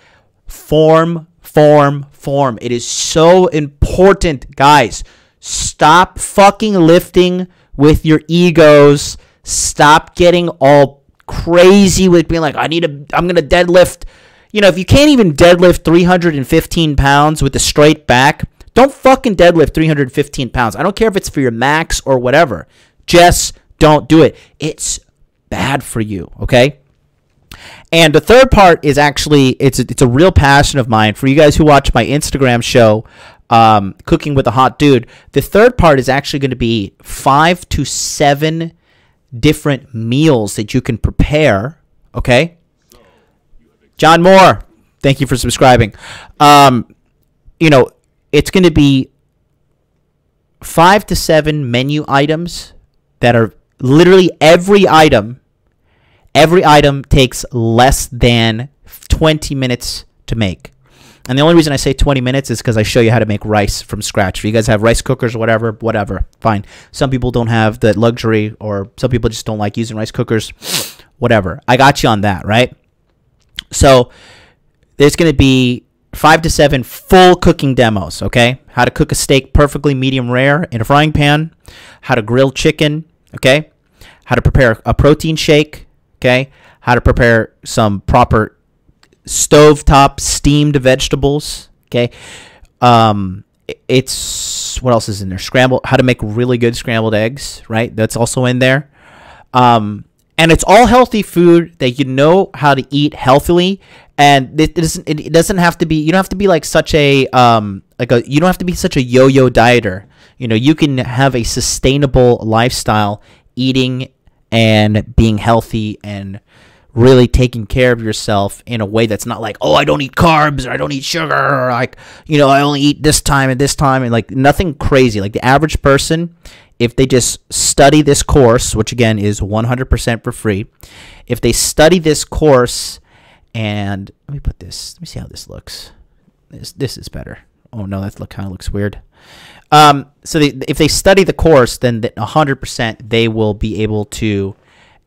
Form. It is so important, guys. Stop fucking lifting with your egos. Stop getting all crazy with being like, I'm going to deadlift. You know, if you can't even deadlift 315 pounds with a straight back, don't fucking deadlift 315 pounds. I don't care if it's for your max or whatever. Just don't do it. It's bad for you, okay? And the third part is actually, it's a real passion of mine. For you guys who watch my Instagram show, Cooking with a Hot Dude, the third part is actually going to be 5 to 7 different meals that you can prepare. Okay. John Moore, thank you for subscribing. You know, it's going to be 5 to 7 menu items that are literally every item takes less than 20 minutes to make. And the only reason I say 20 minutes is because I show you how to make rice from scratch. If you guys have rice cookers or whatever, fine. Some people don't have the luxury, or some people just don't like using rice cookers, whatever. I got you on that, right? So there's going to be 5 to 7 full cooking demos, okay? How to cook a steak perfectly medium rare in a frying pan, how to grill chicken, okay? How to prepare a protein shake, okay? How to prepare some proper stovetop steamed vegetables, okay? It's, what else is in there? How to make really good scrambled eggs, right? That's also in there. And it's all healthy food that you know how to eat healthily. And it doesn't have to be, you don't have to be like such a, you don't have to be such a yo-yo dieter. You know, you can have a sustainable lifestyle eating and being healthy and really taking care of yourself in a way that's not like, oh, I don't eat carbs, or I don't eat sugar, or like, you know, I only eat this time, and like nothing crazy. Like the average person, if they just study this course, which again is 100% for free, if they study this course, and let me see how this looks. This is better. Oh no, that kind of looks weird. So if they study the course, then 100% they will be able to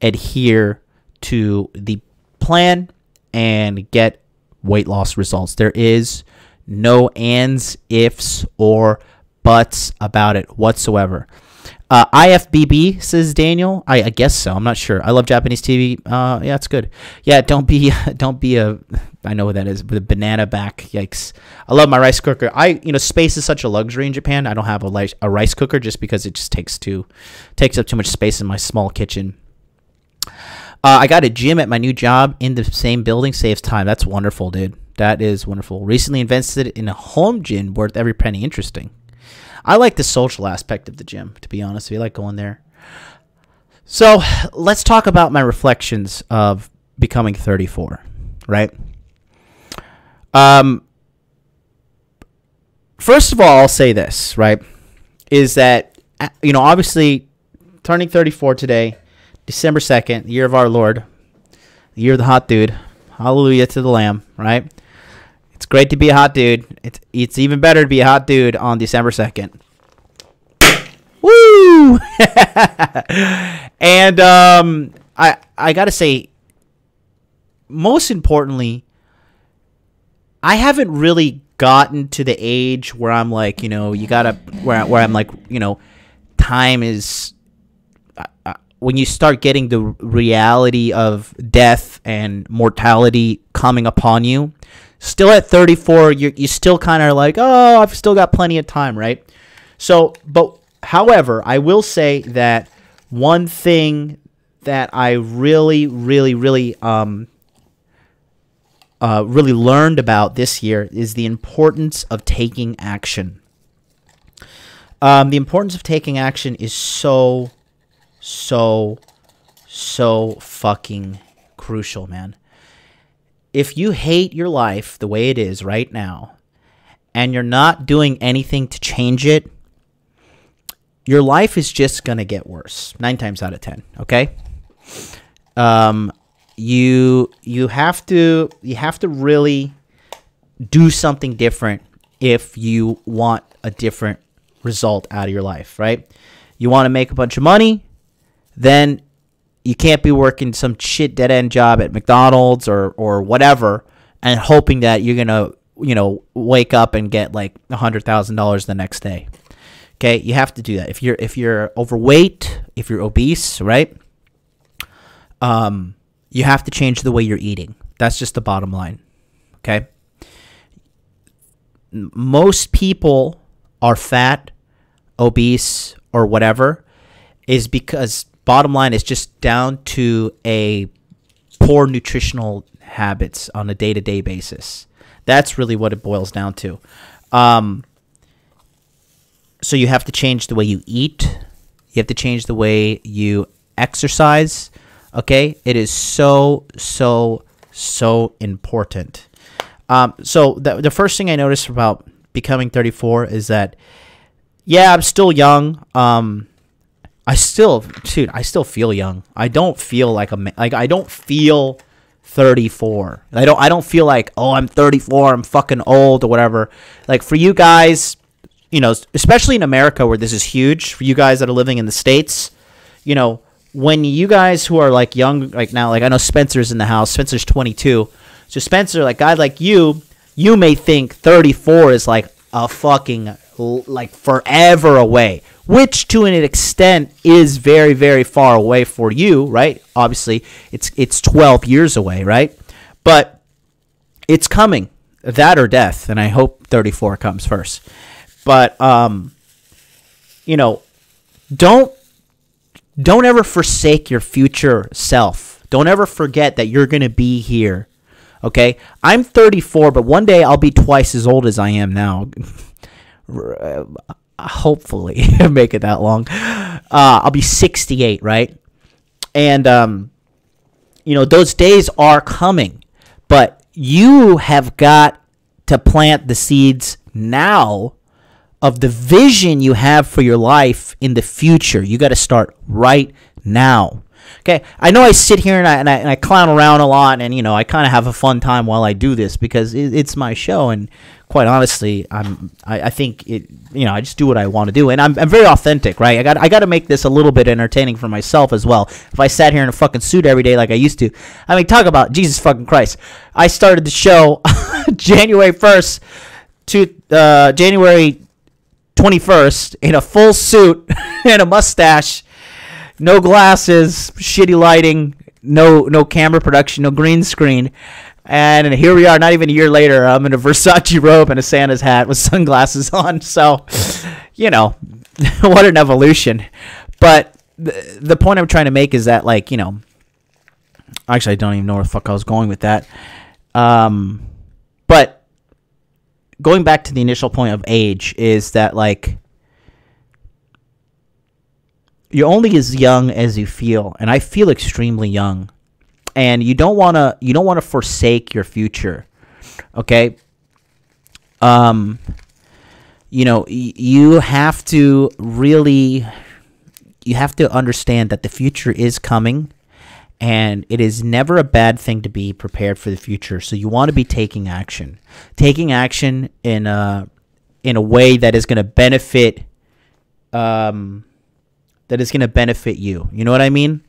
adhere to the plan and get weight loss results. There is no ands, ifs, or buts about it whatsoever. IFBB, says Daniel. I guess so. I'm not sure. I love Japanese TV. Yeah, it's good. Yeah, don't be a, I know what that is, but a banana back. Yikes. I love my rice cooker. Space is such a luxury in Japan. I don't have a rice cooker just because it just takes up too much space in my small kitchen. I got a gym at my new job in the same building. Saves time. That's wonderful, dude. That is wonderful. Recently invested in a home gym worth every penny. Interesting. I like the social aspect of the gym, to be honest with you. I like going there. So let's talk about my reflections of becoming 34, right? First of all, I'll say this, right, is that, obviously turning 34 today, December 2nd, the year of our Lord, the year of the hot dude. Hallelujah to the Lamb, right? It's great to be a hot dude. It's even better to be a hot dude on December 2nd. Woo! And I got to say, most importantly, I haven't really gotten to the age where I'm like, where I'm like, time is, when you start getting the reality of death and mortality coming upon you. Still at 34, you still kind of like, oh, I've still got plenty of time, right? So, but however, I will say that one thing that I really learned about this year is the importance of taking action. The importance of taking action is so fucking crucial, man. If you hate your life the way it is right now, and you're not doing anything to change it, your life is just going to get worse 9 times out of 10, okay? You have to really do something different if you want a different result out of your life, right? You want to make a bunch of money, then you can't be working some shit dead-end job at McDonald's or whatever and hoping that you're going to, wake up and get like $100,000 the next day. Okay, you have to do that. If you're overweight, if you're obese, right? You have to change the way you're eating. That's just the bottom line. Okay? Most people are fat, obese, or whatever is because bottom line is just down to a poor nutritional habits on a day-to-day basis. That's really what it boils down to. So you have to change the way you eat. You have to change the way you exercise. Okay, it is so important. So the first thing I noticed about becoming 34 is that, yeah, I'm still young. I still feel young. I don't feel like I don't feel 34. I don't feel like, oh, I'm 34, I'm fucking old or whatever. Like, for you guys, you know, especially in America where this is huge, for you guys that are living in the States, you know, when you guys who are like young, like now, like I know Spencer's in the house. Spencer's 22. So Spencer, like guy like you may think 34 is like a fucking like forever away, which to an extent is very, very far away for you, right? Obviously, it's 12 years away, right? But it's coming, that or death, and I hope 34 comes first. But you know, don't ever forsake your future self. Don't ever forget that you're going to be here. Okay? I'm 34, but one day I'll be twice as old as I am now. Hopefully make it that long. I'll be 68, right? And you know, those days are coming, but you have got to plant the seeds now of the vision you have for your life in the future. You got to start right now. Okay, I know I sit here and I clown around a lot, and you know I kind of have a fun time while I do this because it's my show, and quite honestly, I think it, you know, I just do what I want to do, and I'm very authentic, right? I got to make this a little bit entertaining for myself as well. If I sat here in a fucking suit every day like I used to, I mean, talk about Jesus fucking Christ. I started the show January 1st to January 21st in a full suit and a mustache. No glasses, shitty lighting, no camera production, no green screen. And here we are, not even a year later, I'm in a Versace robe and a Santa's hat with sunglasses on. So, you know, what an evolution. But the point I'm trying to make is that, like, you know, actually, I don't even know where the fuck I was going with that. But going back to the initial point of age is that, like, you're only as young as you feel, and I feel extremely young. And you don't want to forsake your future. Okay? You know, you have to understand that the future is coming, and it is never a bad thing to be prepared for the future. So you want to be taking action in a way that is going to benefit you. You know what I mean?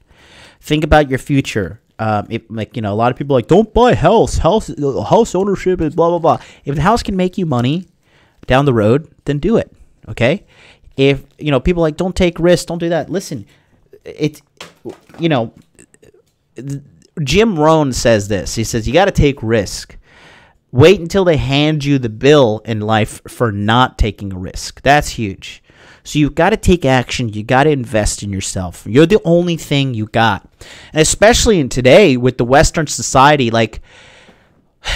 Think about your future. Like, you know, a lot of people are like, don't buy house ownership is blah blah blah. If the house can make you money down the road, then do it. Okay? If, you know, people are like, don't take risks, don't do that. Listen, it's, you know, Jim Rohn says this. He says you got to take risk. Wait until they hand you the bill in life for not taking a risk. That's huge. So you've got to take action. You got to invest in yourself. You're the only thing you got. And especially in today with the Western society, like,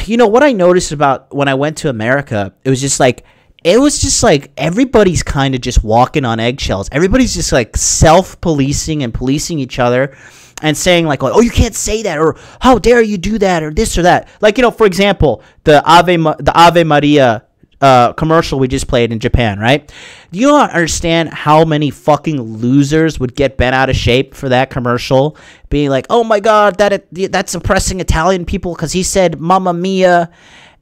you know, what I noticed about when I went to America, it was just like everybody's kind of just walking on eggshells. Everybody's just like self-policing and policing each other and saying like, oh, you can't say that, or how dare you do that, or this or that. Like, you know, for example, the Ave Maria commercial we just played in Japan, right? Do you not understand how many fucking losers would get bent out of shape for that commercial, being like, oh my god, that's oppressing Italian people because he said Mamma Mia,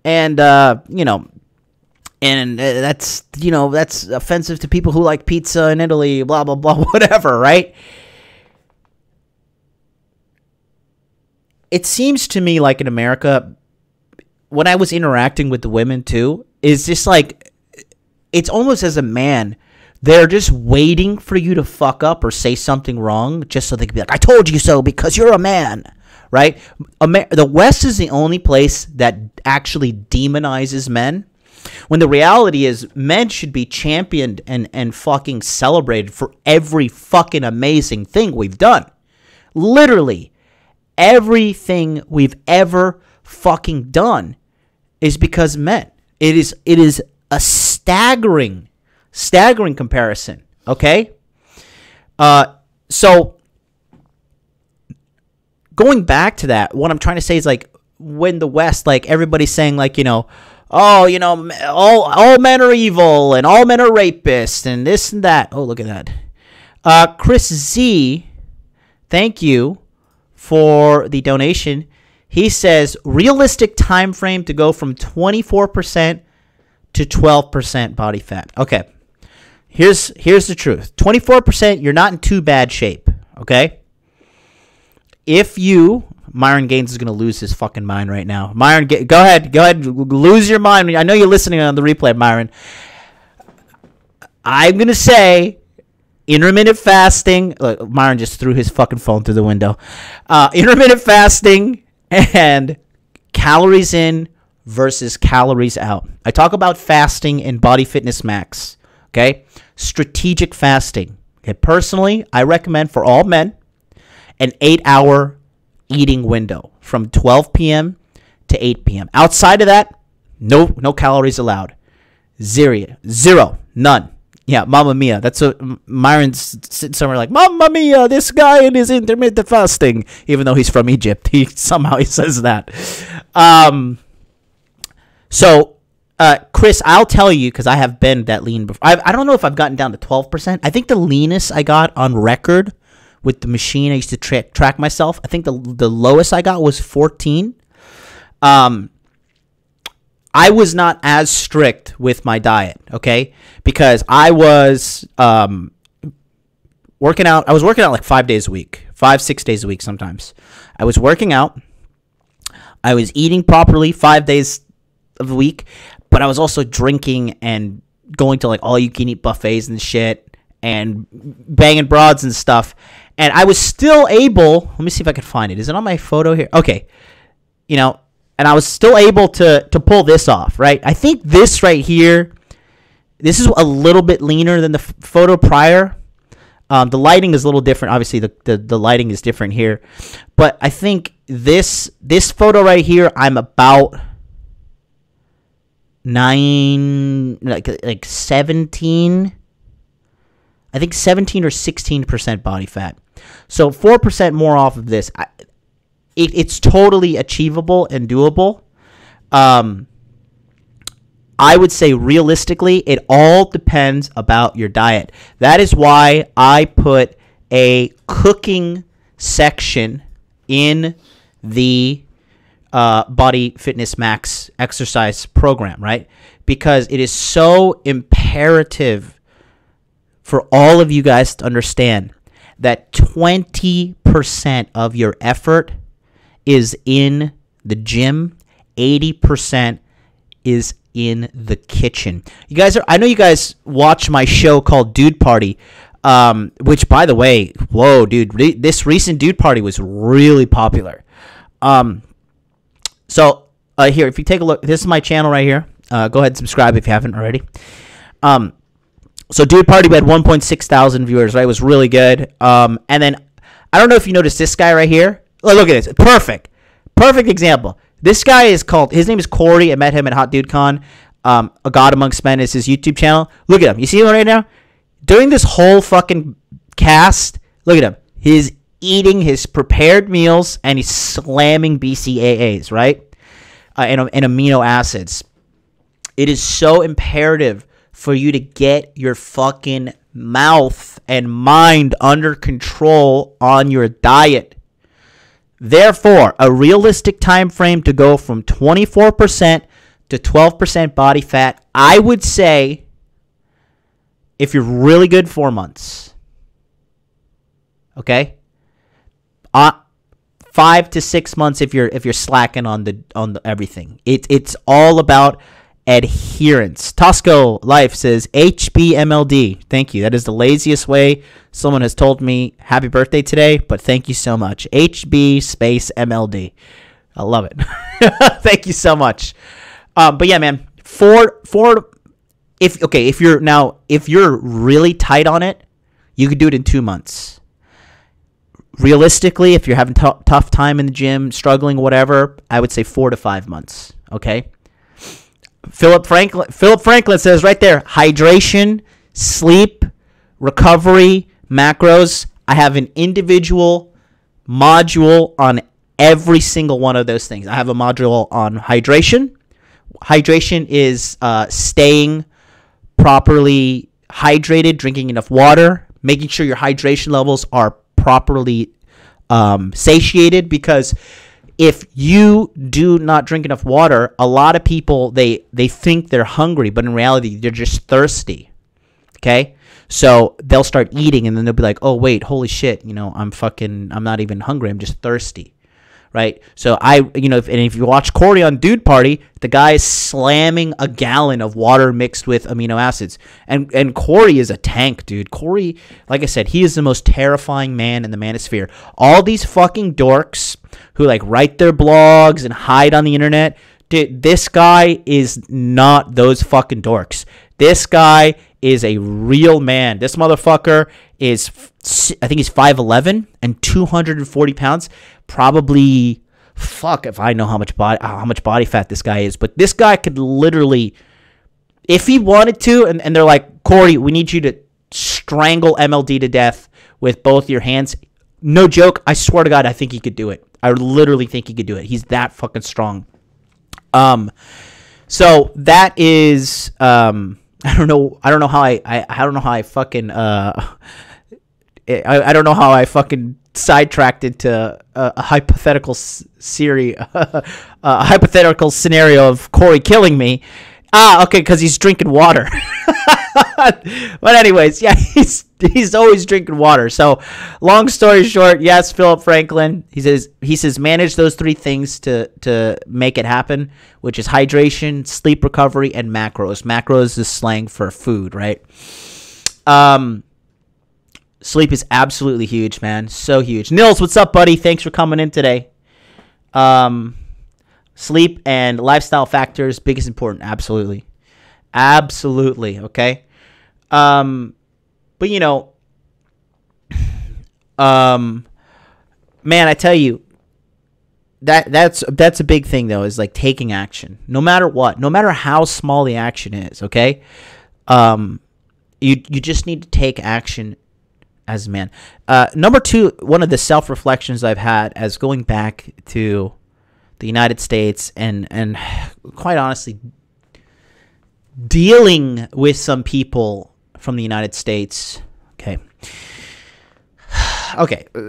and you know, and that's, you know, that's offensive to people who like pizza in Italy, blah blah blah, whatever, right? It seems to me like in America, when I was interacting with the women too, is just like, it's almost as a man, they're just waiting for you to fuck up or say something wrong just so they can be like, I told you so because you're a man, right? The West is the only place that actually demonizes men, when the reality is men should be championed and fucking celebrated for every fucking amazing thing we've done. Literally, everything we've ever fucking done is because men. It is a staggering comparison. Okay, so going back to that, what I'm trying to say is like when the West, like everybody's saying like, you know, oh, you know, all men are evil and all men are rapists and this and that. Oh, look at that. Chris Z, thank you for the donation. He says realistic time frame to go from 24% to 12% body fat. Okay. Here's the truth. 24%, you're not in too bad shape, okay? If you, Myron Gaines is going to lose his fucking mind right now. Myron, go ahead, lose your mind. I know you're listening on the replay, Myron. I'm going to say intermittent fasting. Look, Myron just threw his fucking phone through the window. Intermittent fasting and calories in versus calories out. I talk about fasting in Body Fitness Max, okay? Strategic fasting. Okay, personally, I recommend for all men an 8-hour eating window from 12 p.m. to 8 p.m. Outside of that, no calories allowed. Zero. None. Yeah, Mamma Mia. That's what Myron's sitting somewhere like, Mamma Mia, this guy and his intermittent fasting. Even though he's from Egypt, he says that. So, Chris, I'll tell you, because I have been that lean before. I don't know if I've gotten down to 12%. I think the leanest I got on record with the machine I used to track myself, I think the lowest I got was 14. I was not as strict with my diet, okay? Because I was working out. I was working out like 5 days a week, 5-6 days a week sometimes. I was working out. I was eating properly 5 days of the week, but I was also drinking and going to like all-you-can-eat buffets and shit and banging broads and stuff. And I was still able. Let me see if I can find it. Is it on my photo here? Okay, you know. And I was still able to pull this off, right? I think this right here, this is a little bit leaner than the photo prior. The lighting is a little different. Obviously, the lighting is different here. But I think this photo right here, I'm about 17. I think 17 or 16% body fat. So 4% more off of this. It's totally achievable and doable. I would say realistically, it all depends about your diet. That is why I put a cooking section in the Body Fitness Max exercise program, right? Because it is so imperative for all of you guys to understand that 20% of your effort is in the gym, 80% is in the kitchen. You guys I know you guys watch my show called Dude Party, which, by the way, whoa, dude, this recent Dude Party was really popular. So here, if you take a look, this is my channel right here. Go ahead and subscribe if you haven't already. So Dude Party, we had 1.6 thousand viewers, right? It was really good. And then I don't know if you noticed this guy right here. Look at this. Perfect example. This guy is his name is Corey. I met him at Hot Dude Con. A God Amongst Men is his YouTube channel. Look at him. You see him right now? During this whole fucking cast, look at him. He's eating his prepared meals and he's slamming BCAAs, right? And amino acids. It is so imperative for you to get your fucking mouth and mind under control on your diet. Therefore, a realistic time frame to go from 24% to 12% body fat, I would say, if you're really good, 4 months. Okay? 5 to 6 months if you're slacking on the everything. It's all about adherence. Tosco Life says HBMLD. Thank you. That is the laziest way someone has told me happy birthday today, but thank you so much. HB space MLD. I love it. Thank you so much. But yeah, man, if you're really tight on it, you could do it in 2 months. Realistically, if you're having tough time in the gym, struggling, whatever, I would say 4 to 5 months. Okay. Philip Franklin says right there, hydration, sleep, recovery, macros. I have an individual module on every single one of those things. I have a module on hydration. Hydration is staying properly hydrated, drinking enough water, making sure your hydration levels are properly satiated, because if you do not drink enough water, a lot of people, they think they're hungry, but in reality, they're just thirsty. Okay? So they'll start eating, and then they'll be like, oh, wait, holy shit, I'm not even hungry. I'm just thirsty. Right? So if you watch Corey on Dude Party, the guy is slamming a gallon of water mixed with amino acids. And Corey is a tank, dude. Corey, like I said, he is the most terrifying man in the manosphere. All these fucking dorks who like write their blogs and hide on the internet, dude, this guy is not those fucking dorks. This guy is a real man. This motherfucker is, I think he's 5'11" and 240 pounds. Probably, fuck if I know how much body fat this guy is. But this guy could literally, if he wanted to, and they're like, Corey, we need you to strangle MLD to death with both your hands. No joke. I swear to God, I think he could do it. I literally think he could do it. He's that fucking strong. So that is, I don't know how I fucking sidetracked into a hypothetical a hypothetical scenario of Corey killing me. Okay, because he's drinking water. But anyways, yeah, he's always drinking water. So, long story short, yes, Philip Franklin. He says manage those three things to make it happen, which is hydration, sleep recovery, and macros. Macros is slang for food, right? Sleep is absolutely huge, man. So huge. Nils, what's up, buddy? Thanks for coming in today. Sleep and lifestyle factors, biggest important. Absolutely. Okay. But man, I tell you, that's a big thing though, is like taking action. No matter what, no matter how small the action is, okay? You just need to take action as a man. Number two, one of the self-reflections I've had as going back to the United States and quite honestly dealing with some people from the United States. Okay,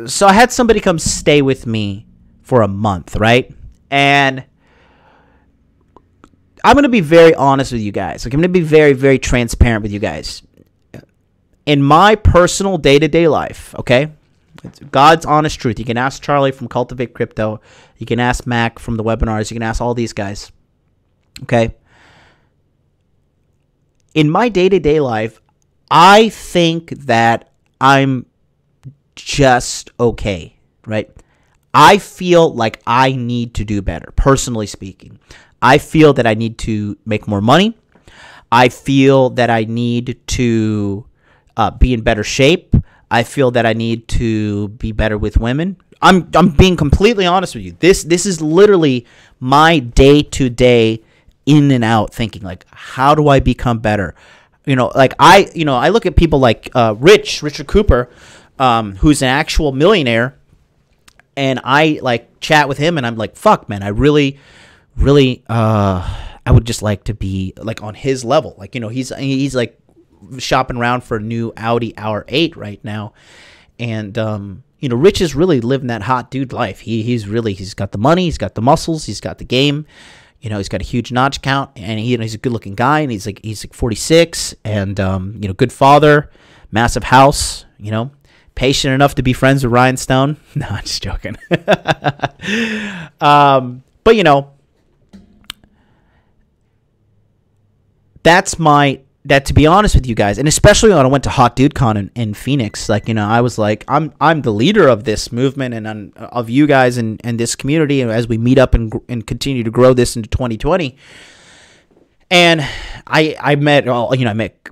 so I had somebody come stay with me for a month, right? And I'm going to be very honest with you guys. Like, I'm going to be very, very transparent with you guys. In my personal day-to-day life, okay? It's God's honest truth. You can ask Charlie from Cultivate Crypto. You can ask Mac from the webinars. You can ask all these guys. Okay? In my day-to-day life, I think that I'm just okay, right? I feel like I need to do better, personally speaking. I feel that I need to make more money. I feel that I need to be in better shape. I feel that I need to be better with women. I'm being completely honest with you. This is literally my day-to-day in and out thinking, like, how do I become better? I look at people like Richard Cooper, who's an actual millionaire, and I like chat with him, and I'm like, fuck, man, I really, I would just like to be like on his level. Like, he's like shopping around for a new Audi R8 right now, and Rich is really living that hot dude life. He's got the money, he's got the muscles, he's got the game. He's got a huge notch count, and he's a good-looking guy, and he's like 46, and good father, massive house, patient enough to be friends with Ryan Stone. No, I'm just joking. But that to be honest with you guys, and especially when I went to Hot Dude Con in Phoenix, like, I was like, I'm the leader of this movement and of you guys and this community, and as we meet up and continue to grow this into 2020. And I met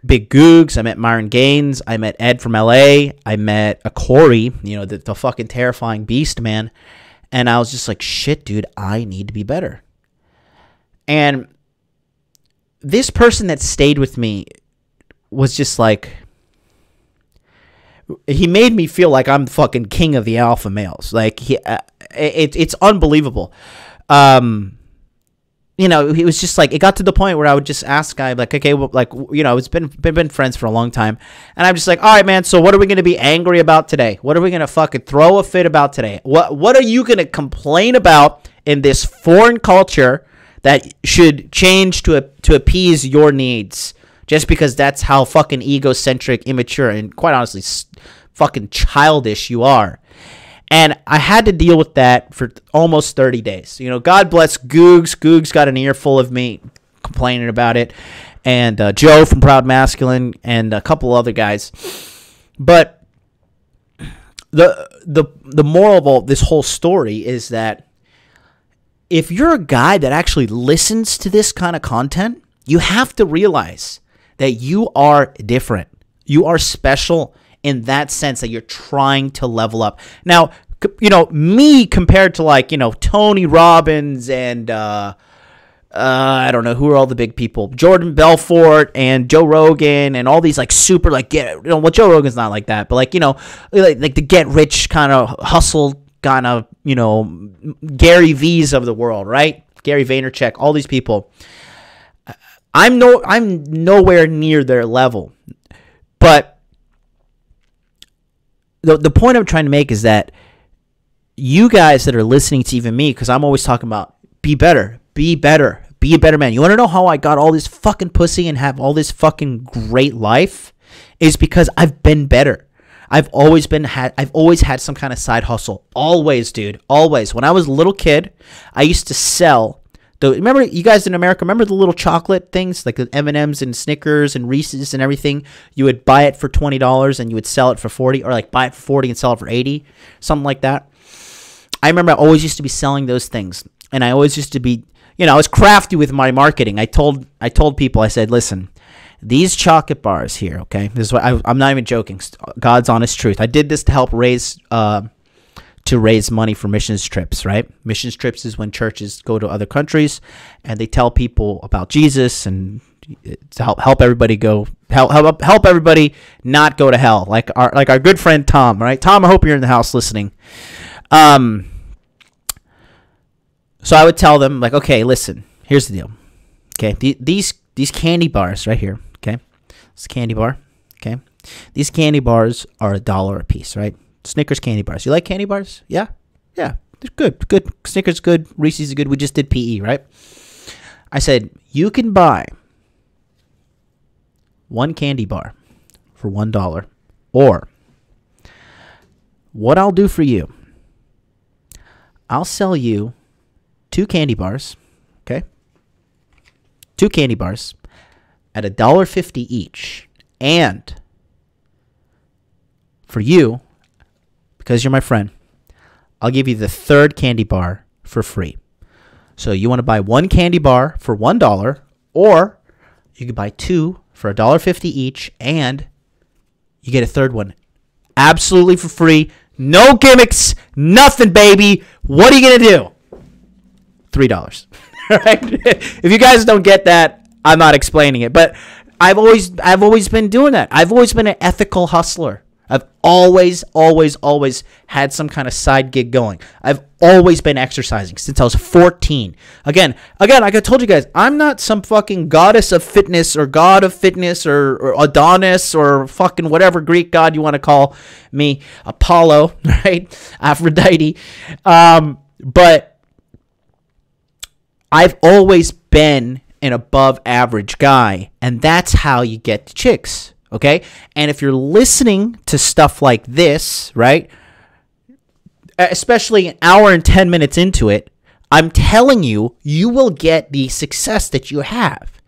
Big Googs, I met Myron Gaines, I met Ed from LA, I met a Corey, the fucking terrifying beast, man. And I was just like, shit, dude, I need to be better. And this person that stayed with me was just like, he made me feel like I'm the fucking king of the alpha males. Like, it's unbelievable. You know, it was just like, it got to the point where I would just ask guy, like, okay, well, like, you know, it's been friends for a long time. And I'm just like, all right, man, so what are we going to be angry about today? What are we going to fucking throw a fit about today? What are you going to complain about in this foreign culture that should change to appease your needs? Just because that's how fucking egocentric, immature, and quite honestly, fucking childish you are. And I had to deal with that for almost 30 days. You know, God bless Googs. Googs got an earful of me complaining about it. And Joe from Proud Masculine and a couple other guys. But the moral of this whole story is that if you're a guy that actually listens to this kind of content, you have to realize that you are different. You are special in that sense that you're trying to level up. Now, you know, me compared to, like, you know, Tony Robbins and I don't know who are all the big people, Jordan Belfort and Joe Rogan and all these like super like well, Joe Rogan's not like that, but like, you know, like the get rich kind of hustle kind of, you know, Gary V's of the world, right? Gary Vaynerchuk, all these people. I'm nowhere near their level, but the point I'm trying to make is that you guys that are listening to even me, because I'm always talking about be better, be better, be a better man. You want to know how I got all this fucking pussy and have all this fucking great life? Is because I've been better. I've always had some kind of side hustle. Always, dude. Always. When I was a little kid, I used to sell. Remember, you guys in America, remember the little chocolate things, like the M&Ms and Snickers and Reese's and everything? You would buy it for $20 and you would sell it for $40, or like buy it for $40 and sell it for $80, something like that. I remember I always used to be selling those things, and I always used to be, you know, I was crafty with my marketing. I told people, I said, listen, these chocolate bars here, okay, this is what I'm not even joking, God's honest truth. I did this to help raise money for missions trips, right? Missions trips is when churches go to other countries and they tell people about Jesus and to help everybody help everybody not go to hell. Like our good friend Tom, right? Tom, I hope you're in the house listening. So I would tell them, like, okay, listen, here's the deal. Okay, these candy bars right here, okay? This candy bar, okay? These candy bars are $1 a piece, right? Snickers candy bars. You like candy bars? Yeah? Yeah. They're good. Good. Snickers good. Reese's is good. We just did PE, right? I said, you can buy one candy bar for $1. Or what I'll do for you, I'll sell you 2 candy bars, okay? 2 candy bars at $1.50 each. And for you, because you're my friend, I'll give you the 3rd candy bar for free. So you want to buy 1 candy bar for $1, or you can buy 2 for $1.50 each, and you get a 3rd one absolutely for free. No gimmicks, nothing, baby. What are you gonna do? $3. Right? If you guys don't get that, I'm not explaining it. But I've always been doing that. I've always been an ethical hustler. I've always had some kind of side gig going. I've always been exercising since I was 14. Again, like I told you guys, I'm not some fucking goddess of fitness or god of fitness or Adonis or fucking whatever Greek god you want to call me, Apollo, right? Aphrodite. But I've always been an above average guy, and that's how you get to chicks. Okay? And if you're listening to stuff like this, right, especially an hour and 10 minutes into it, I'm telling you, you will get the success that you have.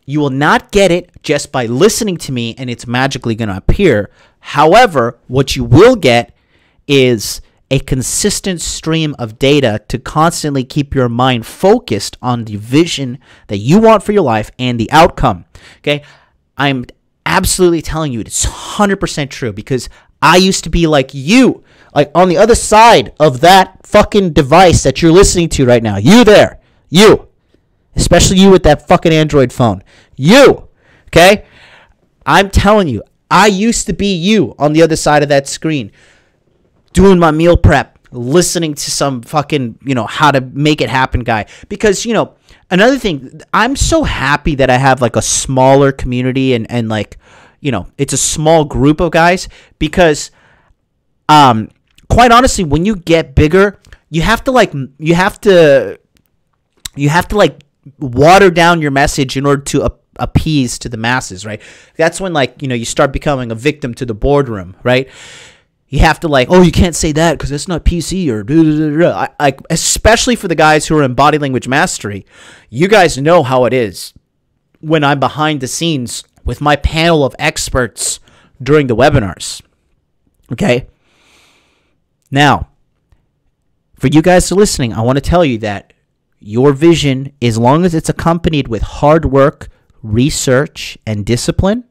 You will not get it just by listening to me and it's magically going to appear. However, what you will get is a consistent stream of data to constantly keep your mind focused on the vision that you want for your life and the outcome. Okay? I'm absolutely telling you it's 100% true, because I used to be like you, like on the other side of that fucking device that you're listening to right now. You there, you, especially you with that fucking Android phone, you, okay? I'm telling you, I used to be you on the other side of that screen, doing my meal prep, listening to some fucking, how to make it happen guy. Because, another thing, I'm so happy that I have like a smaller community and like, it's a small group of guys, because quite honestly, when you get bigger, you have to water down your message in order to appease to the masses, right? That's when you start becoming a victim to the boardroom, right? You have to you can't say that because that's not PC or especially for the guys who are in body language mastery. You guys know how it is when I'm behind the scenes with my panel of experts during the webinars. Okay? Now, for you guys who are listening, I want to tell you that your vision, as long as it's accompanied with hard work, research, and discipline,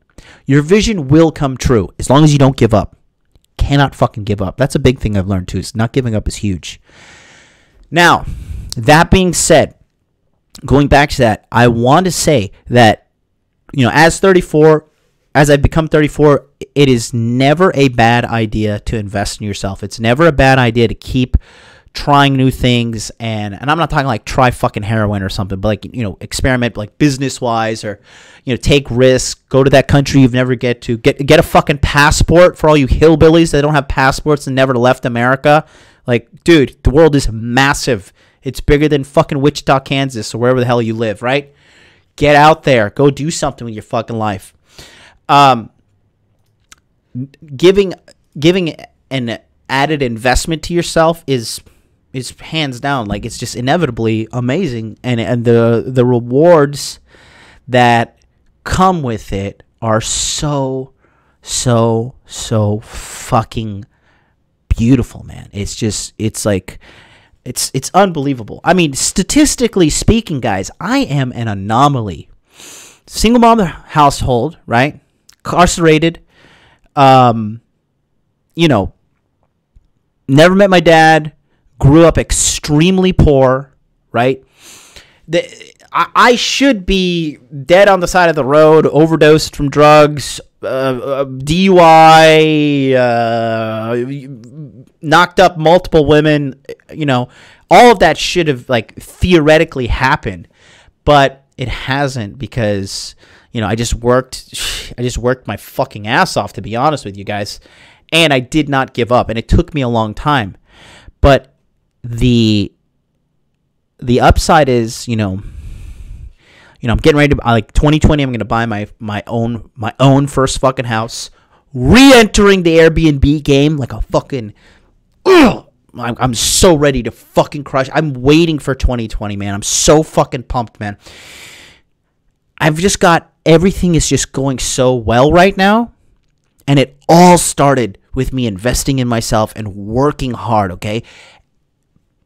your vision will come true as long as you don't give up. Cannot fucking give up. That's a big thing I've learned too. Is not giving up is huge. Now, that being said, going back to that, I want to say that, as I've become 34, it is never a bad idea to invest in yourself. It's never a bad idea to keep trying new things, and I'm not talking like try fucking heroin or something, but experiment business wise, or take risks, go to that country you've never get to, get a fucking passport for all you hillbillies that don't have passports and never left America. Dude, the world is massive. It's bigger than fucking Wichita, Kansas, or wherever the hell you live, right? Get out there, go do something with your fucking life. Giving an added investment to yourself is hands down, it's just inevitably amazing, and the rewards that come with it are so fucking beautiful, man. It's unbelievable. I mean, statistically speaking, guys, I am an anomaly. Single mom household, right? Incarcerated, never met my dad, grew up extremely poor, right? I should be dead on the side of the road, overdosed from drugs, DUI, knocked up multiple women, all of that should have theoretically happened, but it hasn't, because I just worked my fucking ass off, to be honest with you guys, and I did not give up, and it took me a long time. But the upside is, I'm getting ready to 2020. I'm going to buy my own first fucking house, re-entering the Airbnb game like a fucking. I'm so ready to fucking crush. I'm waiting for 2020, man. I'm so fucking pumped, man. I've just got everything is just going so well right now, and it all started with me investing in myself and working hard. Okay.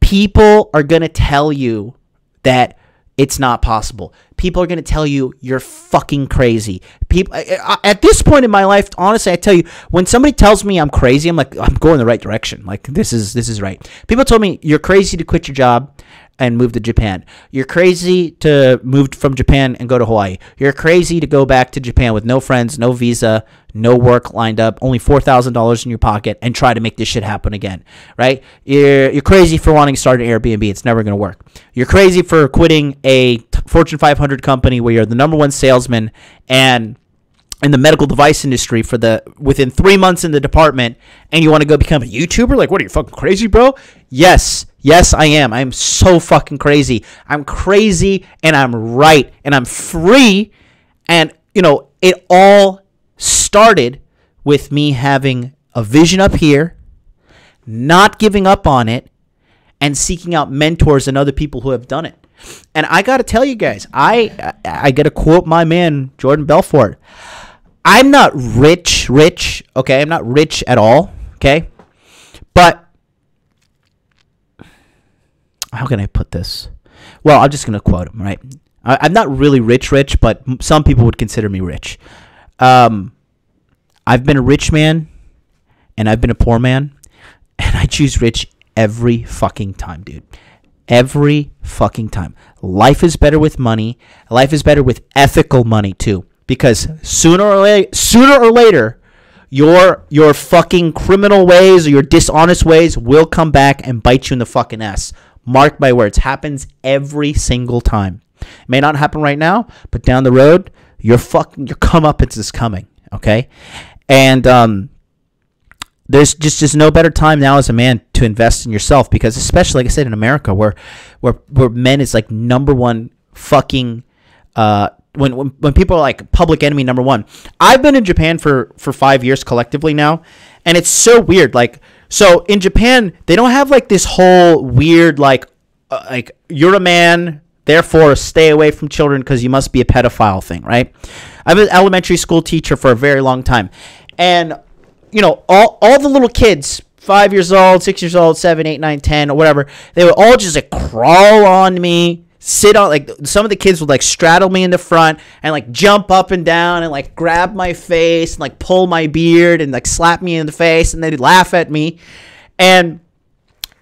People are going to tell you that it's not possible. People are going to tell you you're fucking crazy. People at this point in my life, honestly, I tell you, when somebody tells me I'm crazy, I'm like, I'm going the right direction. This is right. People told me you're crazy to quit your job and move to Japan. You're crazy to move from Japan and go to Hawaii. You're crazy to go back to Japan with no friends, no visa, no work lined up, only $4,000 in your pocket, and try to make this shit happen again, right? You're crazy for wanting to start an Airbnb. It's never going to work. You're crazy for quitting a Fortune 500 company where you're the number one salesman and in the medical device industry within 3 months in the department, and you want to go become a YouTuber? What are you, fucking crazy, bro? Yes, I am. I'm so fucking crazy. I'm crazy, and I'm right, and I'm free, and, it all started with me having a vision up here, not giving up on it, and seeking out mentors and other people who have done it. And I got to tell you guys, I got to quote my man, Jordan Belfort. I'm not rich, okay? I'm not rich at all, okay? But how can I put this? Well, I'm just going to quote him, right? I'm not really rich, but some people would consider me rich. I've been a rich man, and I've been a poor man, and I choose rich every fucking time, dude. Every fucking time. Life is better with money. Life is better with ethical money, too. Because sooner or later, your fucking criminal ways or your dishonest ways will come back and bite you in the fucking ass. Mark my words. Happens every single time. It may not happen right now, but down the road, your comeuppance is coming. Okay, and there's just no better time now as a man to invest in yourself, because especially, like I said, in America, where men is like number one fucking when people are like public enemy number one. I've been in Japan for 5 years collectively now, and it's so weird. Like, so in Japan, they don't have like this whole weird like you're a man, therefore stay away from children because you must be a pedophile thing, right? I've been an elementary school teacher for a very long time, and you know, all the little kids, 5 years old, 6 years old, 7, 8, 9, 10, or whatever, they would all just like crawl on me, sit on, like some of the kids would like straddle me in the front and like jump up and down and like grab my face and like pull my beard and like slap me in the face, and they'd laugh at me. And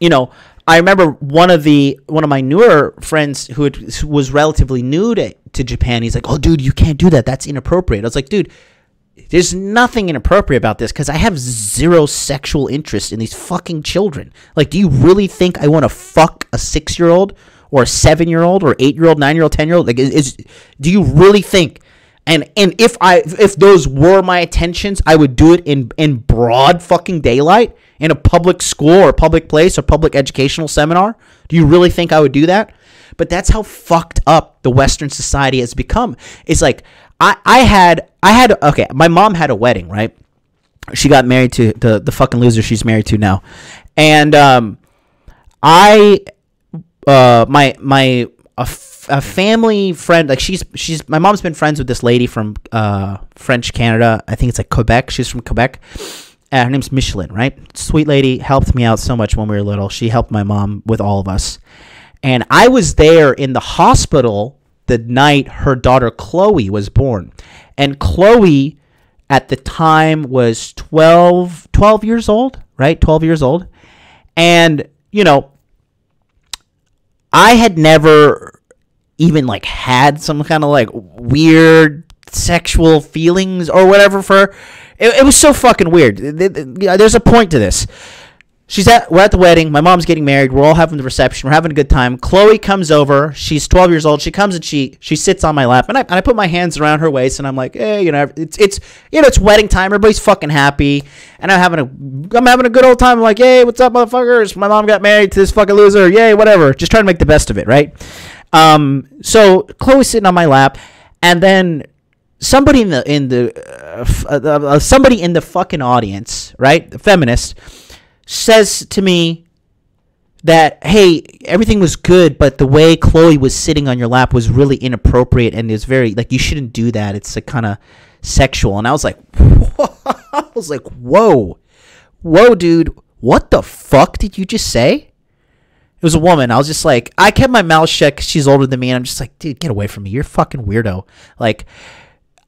you know, I remember one of my newer friends who was relatively new to Japan. He's like, "Oh, dude, you can't do that. That's inappropriate." I was like, "Dude, there's nothing inappropriate about this because I have zero sexual interest in these fucking children. Like, do you really think I want to fuck a 6-year-old or a 7-year-old or 8-year-old, 9-year-old, 10-year-old? Like, do you really think?" And if those were my intentions, I would do it in broad fucking daylight in a public school or public place or public educational seminar. Do you really think I would do that? But that's how fucked up the Western society has become. It's like I had okay, my mom had a wedding, right? She got married to the fucking loser she's married to now. And a family friend, like she's my mom's been friends with this lady from French Canada. I think it's like Quebec. She's from Quebec. Her name's Michelin, right? Sweet lady, helped me out so much when we were little. She helped my mom with all of us. And I was there in the hospital the night her daughter Chloe was born. And Chloe at the time was 12 years old, right? 12 years old. And, you know, I had never even like had some kind of like weird sexual feelings or whatever for her. It was so fucking weird. There's a point to this. We're at the wedding. My mom's getting married. We're all having the reception. We're having a good time. Chloe comes over. She's 12 years old. She comes and she sits on my lap, and I put my hands around her waist, and I'm like, hey, you know, it's wedding time. Everybody's fucking happy, and I'm having a good old time. I'm like, hey, what's up, motherfuckers? My mom got married to this fucking loser. Yay, whatever. Just trying to make the best of it, right? So Chloe's sitting on my lap, and then somebody in the fucking audience, right, the feminist, says to me that, hey, everything was good, but the way Chloe was sitting on your lap was really inappropriate, and it's very, like, you shouldn't do that. It's kind of sexual. And I was like, whoa, dude, what the fuck did you just say? It was a woman. I was just like, I kept my mouth shut because she's older than me, and I'm just like, dude, get away from me. You're a fucking weirdo. Like,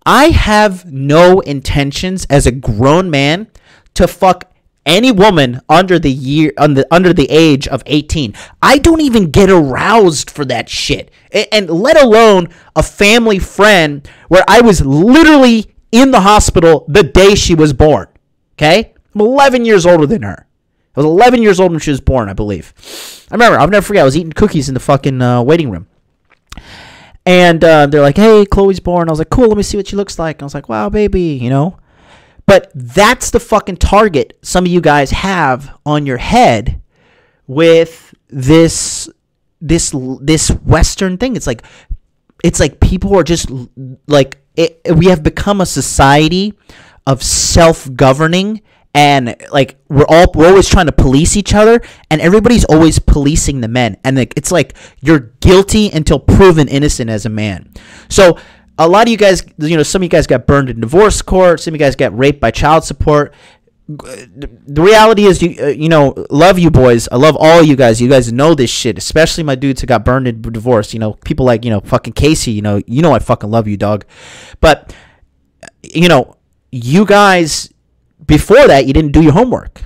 I have no intentions as a grown man to fuck any woman under the age of 18. I don't even get aroused for that shit. And let alone a family friend where I was literally in the hospital the day she was born. Okay? I'm 11 years older than her. I was 11 years old when she was born, I believe. I remember, I'll never forget, I was eating cookies in the fucking waiting room. And they're like, hey, Chloe's born. I was like, cool, let me see what she looks like. I was like, wow, baby, you know? But that's the fucking target some of you guys have on your head with this Western thing. It's like people are just like, we have become a society of self-governing, and like we're always trying to police each other, and everybody's always policing the men, and it's like you're guilty until proven innocent as a man. So a lot of you guys, you know, some of you guys got burned in divorce court. Some of you guys got raped by child support. The reality is, you know, love you boys. I love all you guys. You guys know this shit, especially my dudes who got burned in divorce. You know, people like, you know, fucking Casey. You know I fucking love you, dog. But, you know, you guys, before that, you didn't do your homework.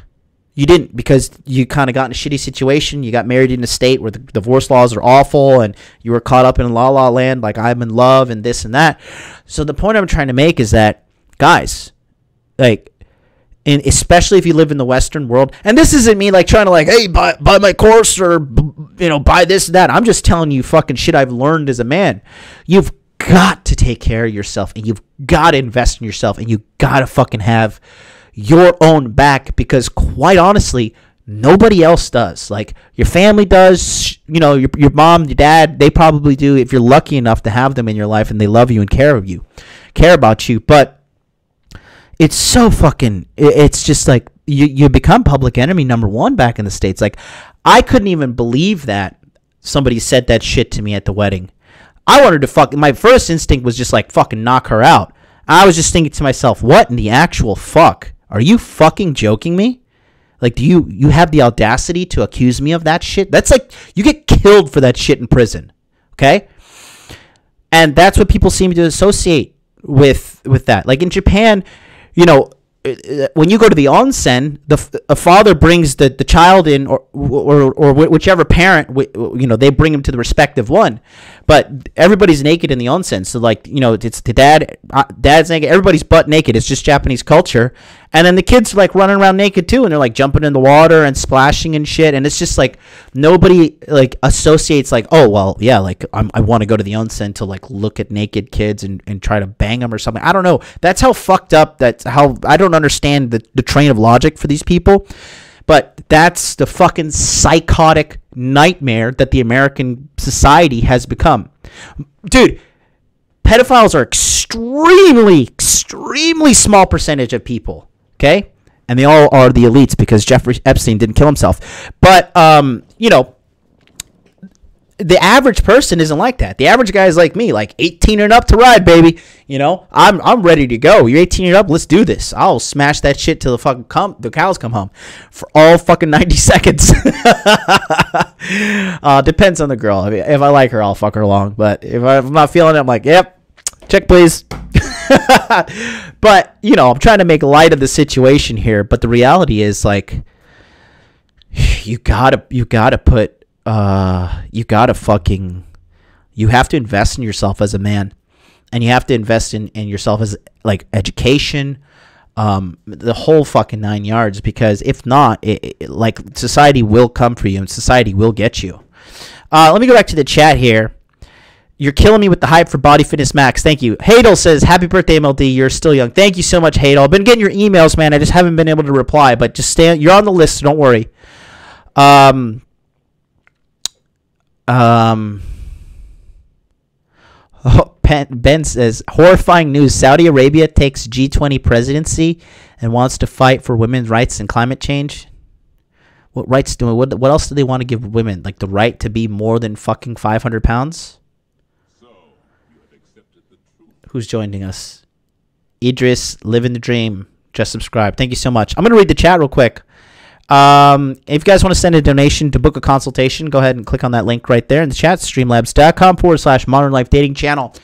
You didn't, because you kind of got in a shitty situation. You got married in a state where the divorce laws are awful, and you were caught up in la la land, like I'm in love and this and that. So the point I'm trying to make is that, guys, like, and especially if you live in the Western world. And this isn't me like trying to like, hey, buy my course or buy this and that. I'm just telling you fucking shit I've learned as a man. You've got to take care of yourself, and you've got to invest in yourself, and you got to fucking have your own back, because quite honestly, nobody else does. Like, your family does, your mom, your dad, they probably do if you're lucky enough to have them in your life and they love you and care about you. But it's so fucking, it's just like you become public enemy number one back in the States. Like, I couldn't even believe that somebody said that shit to me at the wedding. I wanted to my first instinct was just like fucking knock her out. I was just thinking to myself, what in the actual fuck? Are you fucking joking me? Like, do you have the audacity to accuse me of that shit? That's like, you get killed for that shit in prison, okay? And that's what people seem to associate with that. Like in Japan, when you go to the onsen, a father brings the child in, or whichever parent, they bring him to the respective one. But everybody's naked in the onsen, so like it's the dad's naked, everybody's butt naked. It's just Japanese culture, and then the kids are like running around naked too, and they're like jumping in the water and splashing and shit. And it's just like nobody like associates like, oh well, yeah, like I want to go to the onsen to like look at naked kids and try to bang them or something. I don't know. That's how fucked up. That's how I don't understand the train of logic for these people. But that's the fucking psychotic nightmare that the American society has become. Dude, pedophiles are extremely small percentage of people, okay? And they all are the elites because Jeffrey Epstein didn't kill himself. But, the average person isn't like that. The average guy is like me, like 18 and up to ride, baby. I'm ready to go. You're 18 and up, let's do this. I'll smash that shit till the cows come home for all fucking 90 seconds. Depends on the girl. I mean, if I like her, I'll fuck her long. But if I'm not feeling it, I'm like, yep, check please. But I'm trying to make light of the situation here. But the reality is, like, you have to invest in yourself as a man, and you have to invest in yourself as like education, the whole fucking 9 yards, because if not, like society will come for you and society will get you. Let me go back to the chat here. You're killing me with the hype for Body Fitness Max. Thank you. Hadel says, happy birthday, MLD. You're still young. Thank you so much, Hadel. I've been getting your emails, man. I just haven't been able to reply, but just you're on the list, so don't worry. Ben says, horrifying news. Saudi Arabia takes G20 presidency and wants to fight for women's rights and climate change. What rights do what else do they want to give women? Like the right to be more than fucking 500 pounds? Who's joining us? Idris, living the dream. Just subscribe. Thank you so much. I'm going to read the chat real quick. If you guys want to send a donation to book a consultation, go ahead and click on that link right there in the chat, streamlabs.com/modern life dating channel.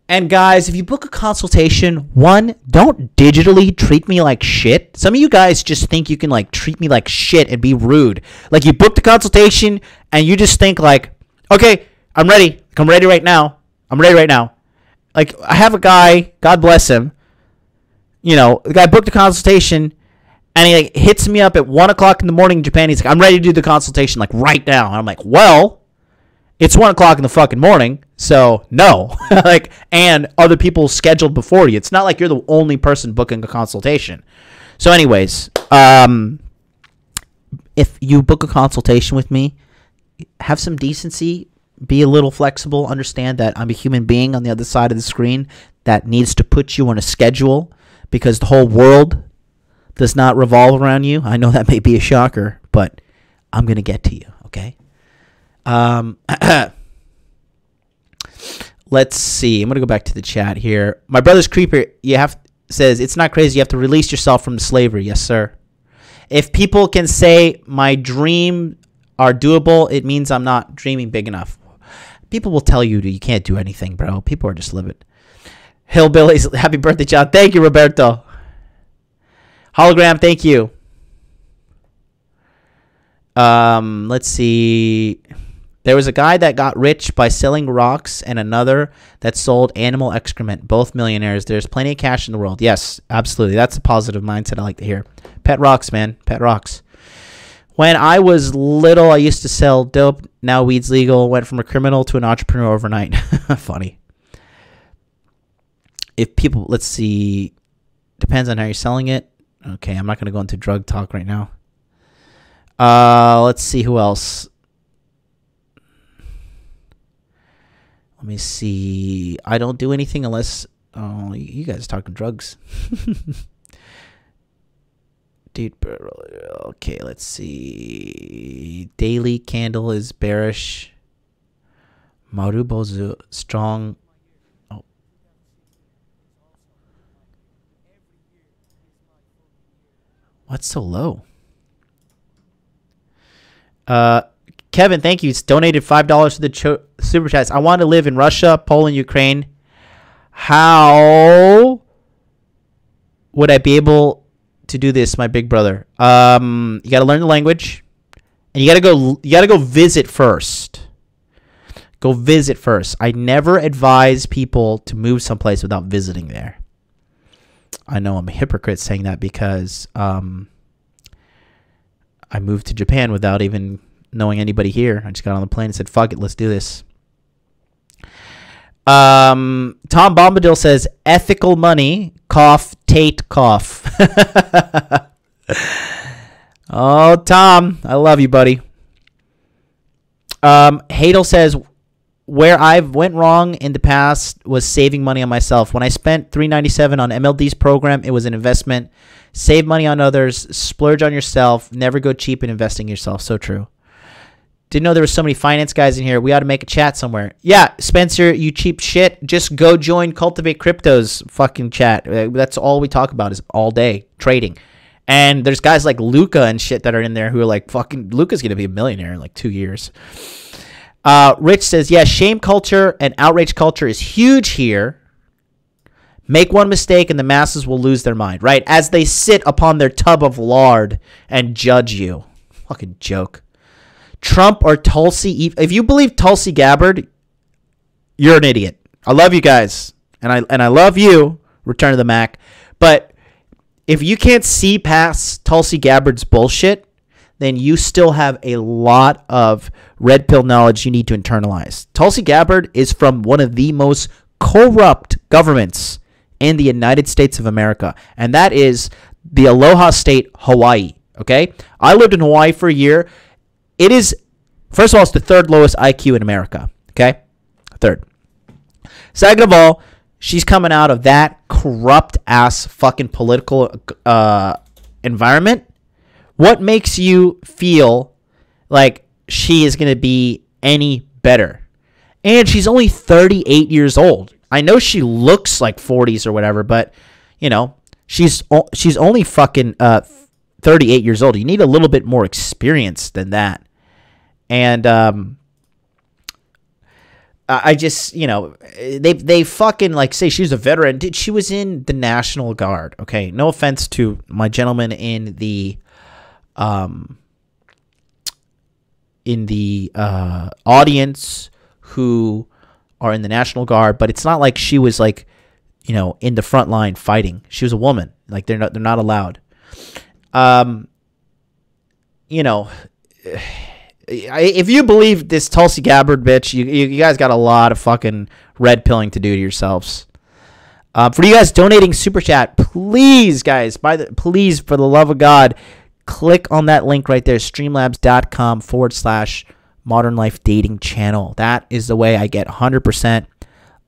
And guys, if you book a consultation, one, don't digitally treat me like shit. Some of you guys just think you can like treat me like shit and be rude. Like you booked a consultation and you just think like, okay, I'm ready. I'm ready right now. I'm ready right now. Like I have a guy, God bless him. The guy booked a consultation. And he like hits me up at 1 o'clock in the morning in Japan. He's like, I'm ready to do the consultation like right now. And I'm like, well, it's 1 o'clock in the fucking morning. So no, and other people scheduled before you. It's not like you're the only person booking a consultation. So anyways, if you book a consultation with me, have some decency, be a little flexible, understand that I'm a human being on the other side of the screen that needs to put you on a schedule because the whole world does not revolve around you. I know that may be a shocker, but I'm going to get to you, okay? Let's see. I'm going to go back to the chat here. My brother's creeper says, it's not crazy. You have to release yourself from slavery. Yes, sir. If people can say my dreams are doable, it means I'm not dreaming big enough. People will tell you you can't do anything, bro. People are just living. Hillbillies, happy birthday, John. Thank you, Roberto. Hologram, thank you. Let's see. There was a guy that got rich by selling rocks and another that sold animal excrement. Both millionaires. There's plenty of cash in the world. Yes, absolutely. That's a positive mindset I like to hear. Pet rocks, man. Pet rocks. When I was little, I used to sell dope. Now weed's legal. Went from a criminal to an entrepreneur overnight. Funny. If people, let's see. Depends on how you're selling it. Okay, I'm not going to go into drug talk right now. Let's see who else. Let me see. I don't do anything unless... Oh, you guys are talking drugs. Dude, okay, let's see. Daily Candle is bearish. Marubozu, strong. Oh. What's so low? Kevin, thank you. It's donated $5 to the super chats. I want to live in Russia, Poland, Ukraine. How would I be able to do this, my big brother? You got to learn the language, and you got to go visit first. Go visit first. I never advise people to move someplace without visiting there. I know I'm a hypocrite saying that because I moved to Japan without even knowing anybody here. I just got on the plane and said, fuck it, let's do this. Tom Bombadil says, ethical money, cough, Tate, cough. Oh, Tom, I love you, buddy. Hadel says, where I've went wrong in the past was saving money on myself. When I spent $397 on MLD's program, it was an investment. Save money on others, splurge on yourself, never go cheap in investing yourself. So true. Didn't know there were so many finance guys in here. We ought to make a chat somewhere. Yeah, Spencer, you cheap shit. Just go join Cultivate Crypto's fucking chat. That's all we talk about is all day trading. And there's guys like Luca and shit that are in there who are like, fucking, Luca's going to be a millionaire in like 2 years. Rich says, yeah, shame culture and outrage culture is huge here. Make one mistake and the masses will lose their mind, right? As they sit upon their tub of lard and judge you. Fucking joke. Trump or Tulsi, if you believe Tulsi Gabbard, you're an idiot. I love you guys, and I love you, Return of the Mac. But if you can't see past Tulsi Gabbard's bullshit, then you still have a lot of red pill knowledge you need to internalize. Tulsi Gabbard is from one of the most corrupt governments in the United States of America, and that is the Aloha State, Hawaii. Okay, I lived in Hawaii for a year. It is, first of all, it's the third lowest IQ in America. Okay? Third. Second of all, she's coming out of that corrupt ass fucking political environment. What makes you feel like she is going to be any better? And she's only 38 years old. I know she looks like 40s or whatever, but, you know, she's only fucking 38 years old. You need a little bit more experience than that. And I just, you know, they fucking like say she's a veteran. Dude, she was in the National Guard. Okay, no offense to my gentleman in the audience who are in the National Guard, but it's not like she was like, you know, in the front line fighting. She was a woman. Like they're not allowed. You know, if you believe this Tulsi Gabbard bitch, you guys got a lot of fucking red pilling to do to yourselves. For you guys donating super chat, please, guys, please, for the love of God, click on that link right there, streamlabs.com/Modern Life Dating Channel. That is the way I get 100%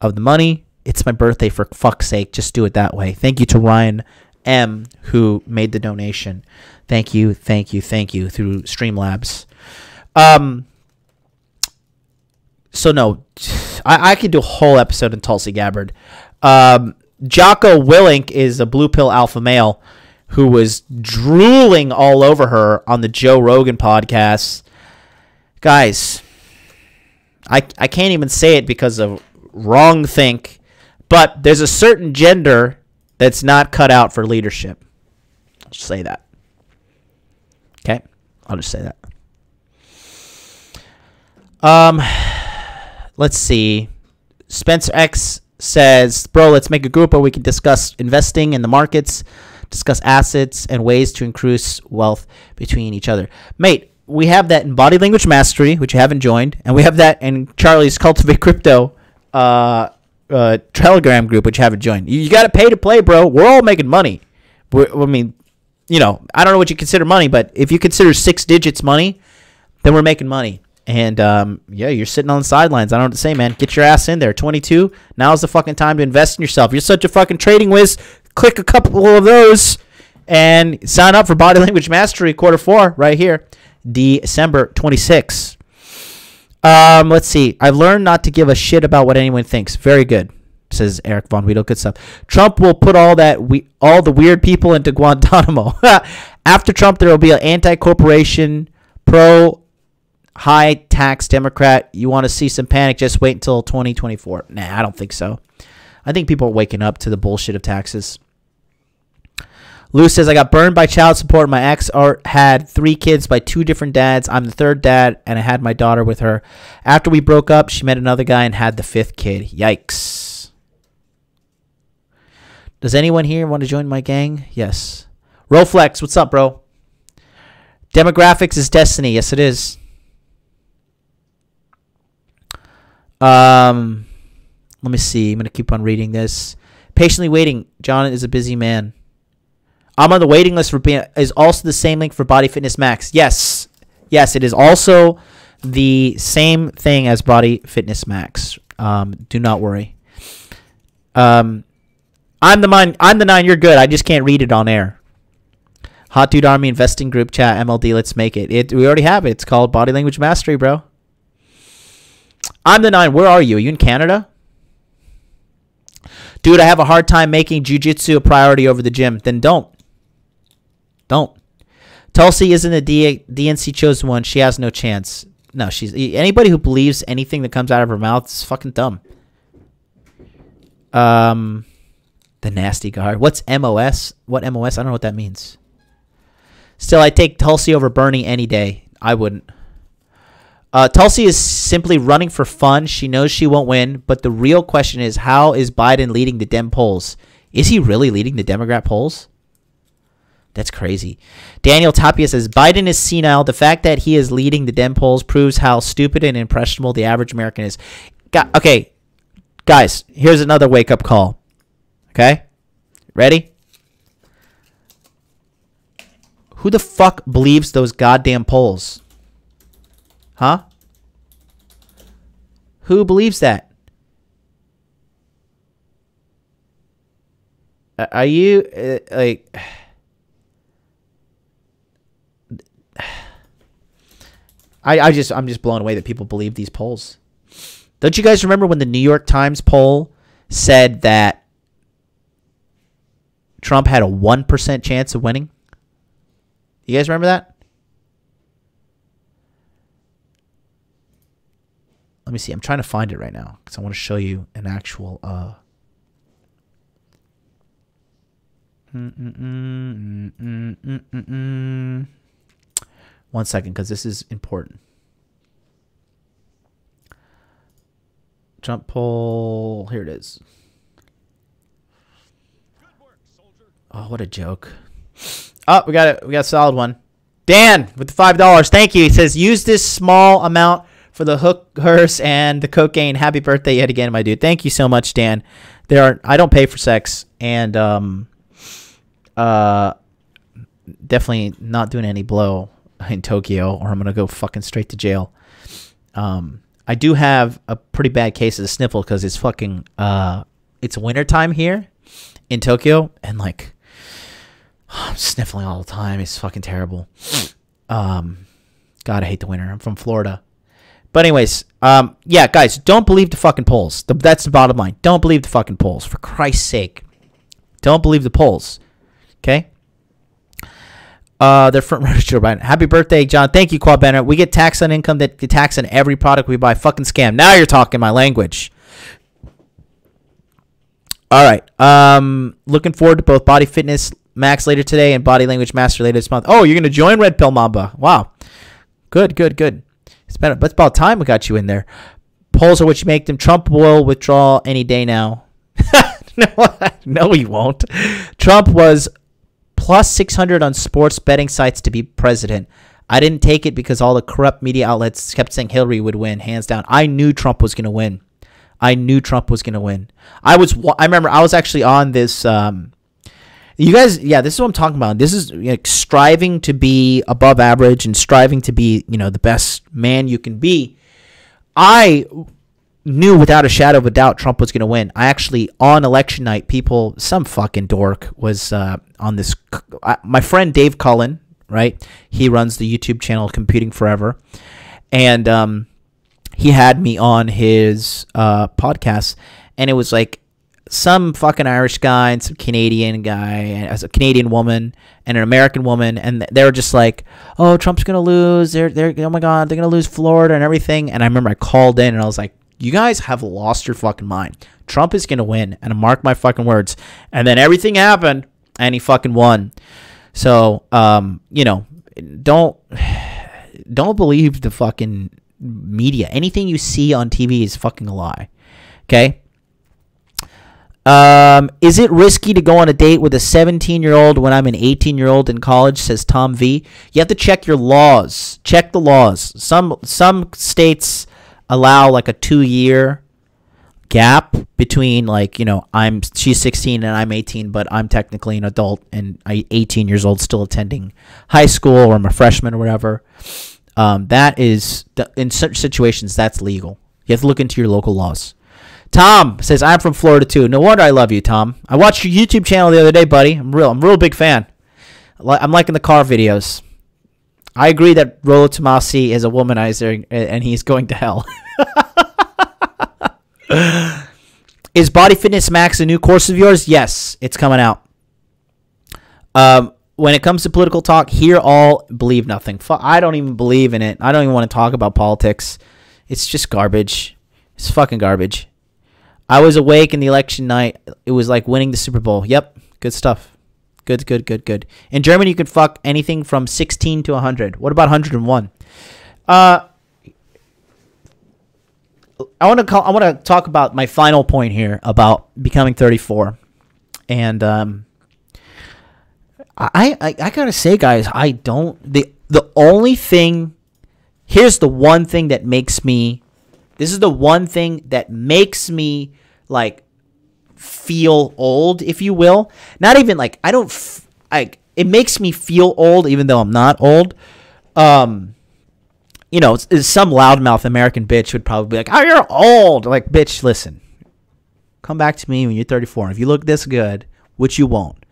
of the money. It's my birthday, for fuck's sake. Just do it that way. Thank you to Ryan M, who made the donation. Thank you through Streamlabs. So no, I could do a whole episode on Tulsi Gabbard. Jocko Willink is a blue pill alpha male who was drooling all over her on the Joe Rogan podcast. Guys, I can't even say it because of wrong think, but there's a certain gender that's not cut out for leadership. I'll just say that. Okay? I'll just say that. Let's see. Spencer X says, bro, let's make a group where we can discuss investing in the markets, discuss assets, and ways to increase wealth between each other. Mate, we have that in Body Language Mastery, which you haven't joined, and we have that in Charlie's Cultivate Crypto Telegram group, which you haven't joined. You got to pay to play, bro. We're all making money. I mean, you know, I don't know what you consider money, but if you consider 6 digits money, then we're making money. And, yeah, you're sitting on the sidelines. I don't know what to say, man. Get your ass in there. 22, now's the fucking time to invest in yourself. You're such a fucking trading whiz. Click a couple of those and sign up for Body Language Mastery Q4 right here, December 26. Let's see. I've learned not to give a shit about what anyone thinks. Very good, says Eric Von Weedle. Good stuff. Trump will put all the weird people into Guantanamo. After Trump, there will be an anti-corporation, pro-high tax Democrat. You want to see some panic? Just wait until 2024. Nah, I don't think so. I think people are waking up to the bullshit of taxes. Lou says, I got burned by child support. My ex had 3 kids by 2 different dads. I'm the 3rd dad, and I had my daughter with her. After we broke up, she met another guy and had the 5th kid. Yikes. Does anyone here want to join my gang? Yes. Roflex, what's up, bro? Demographics is destiny. Yes, it is. Let me see. I'm going to keep on reading this. Patiently waiting. John is a busy man. I'm on the waiting list for is also the same link for Body Fitness Max. Yes. Yes, it is also the same thing as Body Fitness Max. Do not worry. I'm the 9. You're good. I just can't read it on air. Hot Dude Army Investing Group Chat MLD. Let's make it. We already have it. It's called Body Language Mastery, bro. I'm the 9. Where are you? Are you in Canada? Dude, I have a hard time making jiu-jitsu a priority over the gym. Then don't. Don't. Tulsi isn't a DNC chosen one. She has no chance. No, she's anybody who believes anything that comes out of her mouth is fucking dumb. The nasty guard. What's MOS? What MOS? I don't know what that means. Still, I take Tulsi over Bernie any day. I wouldn't. Tulsi is simply running for fun. She knows she won't win, but the real question is, how is Biden leading the Dem polls? Is he really leading the Democrat polls? That's crazy. Daniel Tapia says, Biden is senile. The fact that he is leading the Dem polls proves how stupid and impressionable the average American is. Okay, guys, here's another wake-up call. Okay? Ready? Who the fuck believes those goddamn polls? Huh? Who believes that? Are you like? I'm just blown away that people believe these polls. Don't you guys remember when the New York Times poll said that Trump had a 1% chance of winning? You guys remember that? Let me see. I'm trying to find it right now because I want to show you an actual. 1 second, because this is important. Trump poll. Here it is. Oh, what a joke. Oh, we got it. We got a solid one. Dan with the $5. Thank you. He says, use this small amount for the hookers and the cocaine. Happy birthday yet again, my dude. Thank you so much, Dan. I don't pay for sex, and definitely not doing any blow in Tokyo, or I'm gonna go fucking straight to jail. I do have a pretty bad case of the sniffle because it's fucking it's winter time here in Tokyo, and like I'm sniffling all the time. It's fucking terrible. God, I hate the winter. I'm from Florida. But anyways, yeah, guys, don't believe the fucking polls. That's the bottom line. Don't believe the fucking polls. For Christ's sake. Don't believe the polls. Okay? They're front runners, Joe Biden. Happy birthday, John. Thank you, Quad Banner. We get tax on income that get tax on every product we buy. Fucking scam. Now you're talking my language. All right. Looking forward to both Body Fitness Max later today and Body Language Master later this month. Oh, you're going to join Red Pill Mamba. Wow. Good, good, good. It's about time we got you in there. Polls are what you make them. Trump will withdraw any day now. No, he won't. Trump was plus 600 on sports betting sites to be president. I didn't take it because all the corrupt media outlets kept saying Hillary would win, hands down. I knew Trump was going to win. I remember I was actually on this. You guys, yeah, this is what I'm talking about. This is like striving to be above average and striving to be, the best man you can be. I knew without a shadow of a doubt Trump was going to win. I actually, on election night, some fucking dork was on this. My friend Dave Cullen, right? He runs the YouTube channel Computing Forever. And he had me on his podcast. And it was like some fucking Irish guy and some Canadian guy, and as a Canadian woman and an American woman, and they were just like, "Oh, Trump's gonna lose. They're oh my god, they're gonna lose Florida and everything." And I remember I called in and I was like, "You guys have lost your fucking mind. Trump is gonna win, and mark my fucking words." And then everything happened, and he fucking won. So, don't believe the fucking media. Anything you see on TV is fucking a lie. Okay. Is it risky to go on a date with a 17-year-old when I'm an 18-year-old in college, says Tom V. You have to check your laws. Check the laws. Some states allow like a 2-year gap between she's 16 and I'm 18, but I'm technically an adult and I 18 years old still attending high school, or I'm a freshman or whatever. That is, in such situations, that's legal. You have to look into your local laws. Tom says, I'm from Florida too. No wonder I love you, Tom. I watched your YouTube channel the other day, buddy. I'm a real big fan. I'm liking the car videos. I agree that Rollo Tomasi is a womanizer and he's going to hell. Is Body Fitness Max a new course of yours? Yes, it's coming out. When it comes to political talk, hear all, believe nothing. I don't even believe in it. I don't even want to talk about politics. It's just garbage. It's fucking garbage. I was awake in the election night. It was like winning the Super Bowl. Yep. Good stuff. Good. In Germany, you can fuck anything from 16 to 100. What about 101? I want to talk about my final point here about becoming 34. And I gotta say, guys, I don't. The only thing. Here's the one thing that makes me. This is the one thing that makes me feel old, if you will. Not even it makes me feel old even though I'm not old. Some loudmouth American bitch would probably be like, "Oh, you're old." Like, bitch, listen. Come back to me when you're 34. And if you look this good, which you won't,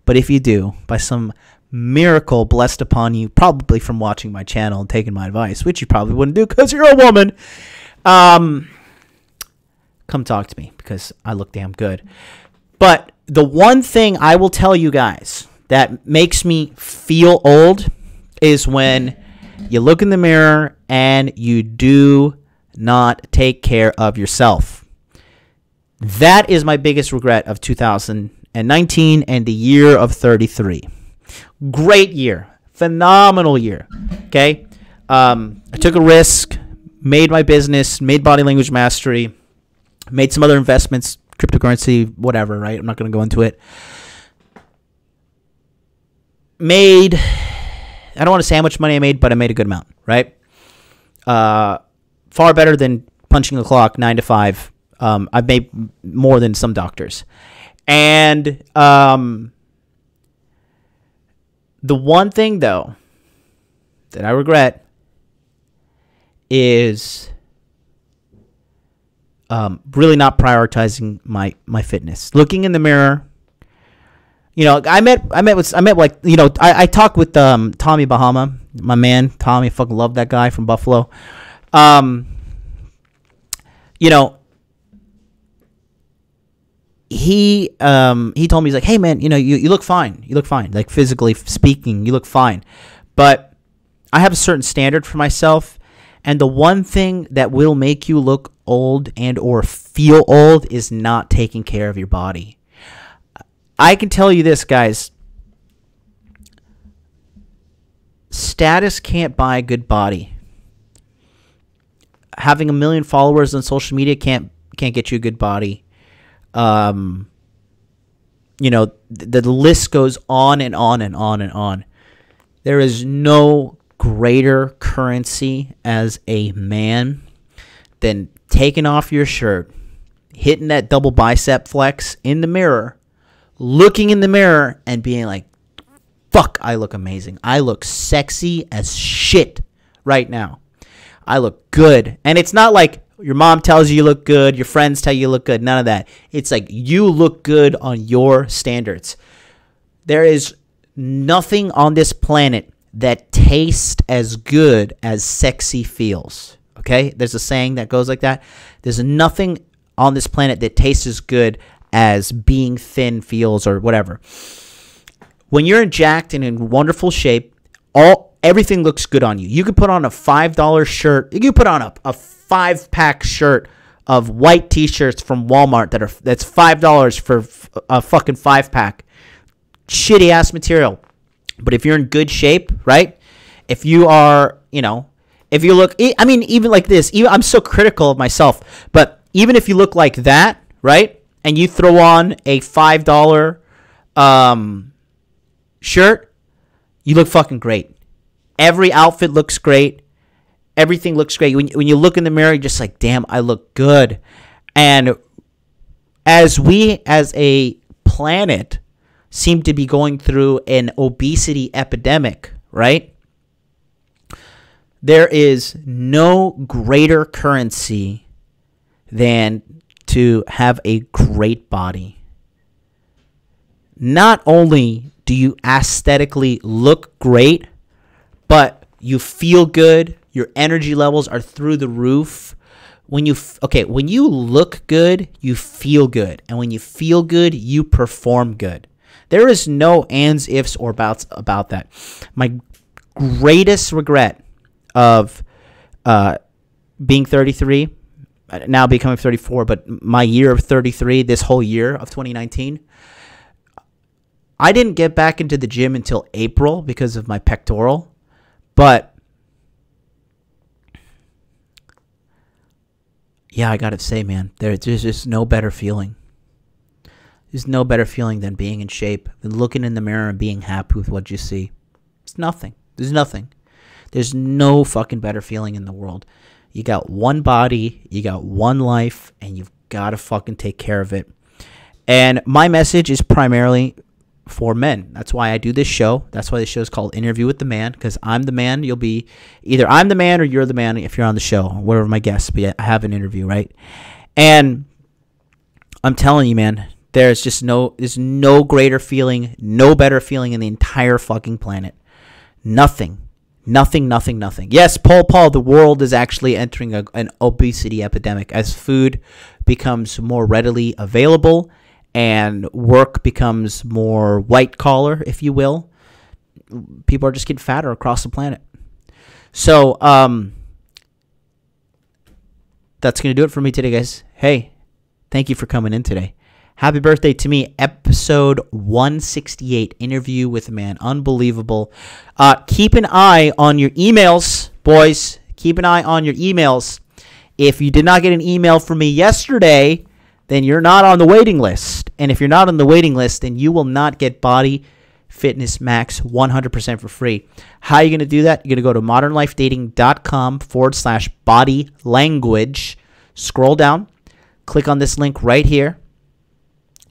but if you do, by some miracle blessed upon you, probably from watching my channel and taking my advice, which you probably wouldn't do because you're a woman, come talk to me because I look damn good. But the one thing I will tell you guys that makes me feel old is when you look in the mirror and you do not take care of yourself. That is my biggest regret of 2019 and the year of 33. Great year. Phenomenal year. Okay? I took a risk, made my business, made Body Language Mastery, made some other investments, cryptocurrency, whatever, right? I'm not going to go into it. I don't want to say how much money I made, but I made a good amount, right? Far better than punching the clock 9 to 5. I've made more than some doctors. And the one thing, though, that I regret is really not prioritizing my fitness. Looking in the mirror, I talked with Tommy Bahama, my man Tommy. I fucking love that guy from Buffalo. He told me, he's like, "Hey man, you look fine. You look fine. Like, physically speaking, you look fine." But I have a certain standard for myself, and the one thing that will make you look old and or feel old is not taking care of your body. I can tell you this, guys. Status can't buy a good body. having 1 million followers on social media can't get you a good body. The list goes on and on and on and on. There is no greater currency as a man than taking off your shirt, hitting that double bicep flex in the mirror, looking in the mirror and being like, fuck, I look amazing. I look sexy as shit right now. I look good. And it's not like your mom tells you look good, your friends tell you look good, none of that. It's like you look good on your standards. There is nothing on this planet that tastes as good as sexy feels. Okay? There's a saying that goes like that. There's nothing on this planet that tastes as good as being thin feels or whatever. When you're jacked and in wonderful shape, everything looks good on you. You can put on a $5 shirt. You can put on a 5-pack shirt of white t-shirts from Walmart that's $5 for a fucking 5-pack. Shitty ass material. But if you're in good shape, right? If you are, if you look, I mean, even like this, I'm so critical of myself, but even if you look like that, right? And you throw on a $5 shirt, you look fucking great. Every outfit looks great. Everything looks great. When you look in the mirror, you're just like, damn, I look good. And as we, as a planet, seem to be going through an obesity epidemic, right? There is no greater currency than to have a great body. Not only do you aesthetically look great, but you feel good. Your energy levels are through the roof. When you look good, you feel good. And when you feel good, you perform good. There is no ands, ifs, or buts about that. My greatest regret of being 33, now becoming 34, but my year of 33, this whole year of 2019, I didn't get back into the gym until April because of my pectoral. But yeah, I gotta say, man, there's just no better feeling. There's no better feeling than being in shape, than looking in the mirror and being happy with what you see. It's nothing. There's nothing. There's no fucking better feeling in the world. You got one body, you got one life, and you've got to fucking take care of it. And my message is primarily for men. That's why I do this show. That's why this show is called Interview with the Man, because I'm the man. You'll be either I'm the man or you're the man if you're on the show, or whatever my guests. But yeah, I have an interview, right? And I'm telling you, man, there's no greater feeling, no better feeling in the entire fucking planet. Nothing. Yes, Paul, the world is actually entering an obesity epidemic as food becomes more readily available and work becomes more white collar, if you will. People are just getting fatter across the planet. So, that's going to do it for me today, guys. Hey, thank you for coming in today. Happy birthday to me. Episode 168, Interview with a Man. Unbelievable. Keep an eye on your emails, boys. Keep an eye on your emails. If you did not get an email from me yesterday, then you're not on the waiting list. And if you're not on the waiting list, then you will not get Body Fitness Max 100% for free. How are you going to do that? You're going to go to modernlifedating.com/body language. Scroll down. Click on this link right here.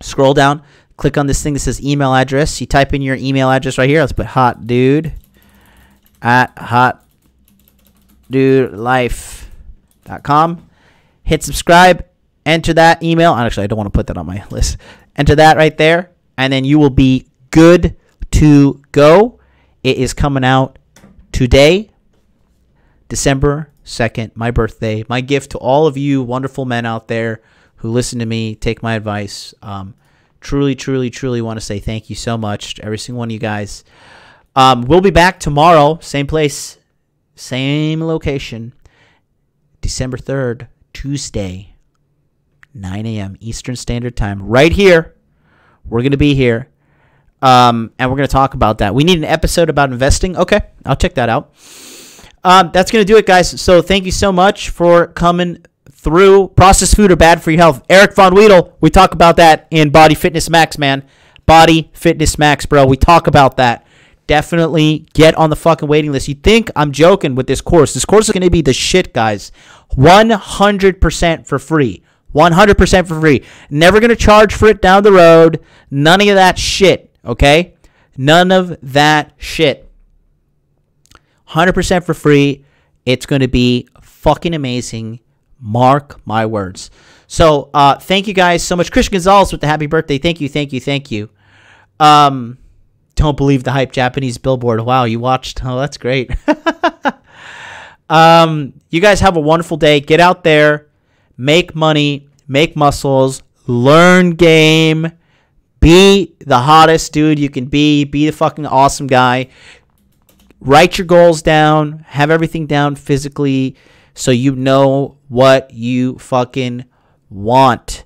Scroll down, click on this thing that says email address. You type in your email address right here. Let's put hotdude@hotdudelife.com. Hit subscribe, enter that email. Actually, I don't want to put that on my list. Enter that right there, and then you will be good to go. It is coming out today, December 2nd, my birthday. My gift to all of you wonderful men out there who listen to me, take my advice. Truly want to say thank you so much to every single one of you guys. We'll be back tomorrow, same place, same location, December 3rd, Tuesday, 9 a.m. Eastern Standard Time, right here. We're going to be here, and we're going to talk about that. We need an episode about investing. Okay, I'll check that out. That's going to do it, guys. So thank you so much for coming through. Processed food are bad for your health. Eric Von Weedle, we talk about that in Body Fitness Max, man. Body Fitness Max, bro. We talk about that. Definitely get on the fucking waiting list. You think I'm joking with this course. This course is going to be the shit, guys. 100% for free. 100% for free. Never going to charge for it down the road. None of that shit, okay? None of that shit. 100% for free. It's going to be fucking amazing. Mark my words. So, thank you guys so much. Christian Gonzalez with the happy birthday. Thank you, thank you, thank you. Don't believe the hype Japanese billboard. Wow, you watched. Oh, that's great. You guys have a wonderful day. Get out there, make money, make muscles, learn game, be the hottest dude you can be the fucking awesome guy. Write your goals down, have everything down physically so you know what you fucking want.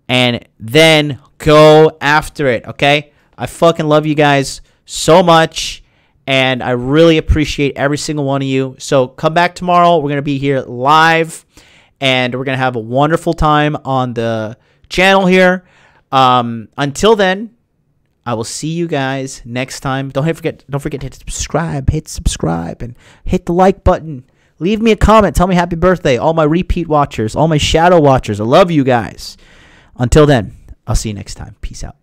And then go after it, okay? I fucking love you guys so much, and I really appreciate every single one of you. So come back tomorrow. We're going to be here live, and we're going to have a wonderful time on the channel here. Until then, I will see you guys next time. Don't forget to hit subscribe, and hit the like button. Leave me a comment. Tell me happy birthday. All my repeat watchers, all my shadow watchers. I love you guys. Until then, I'll see you next time. Peace out.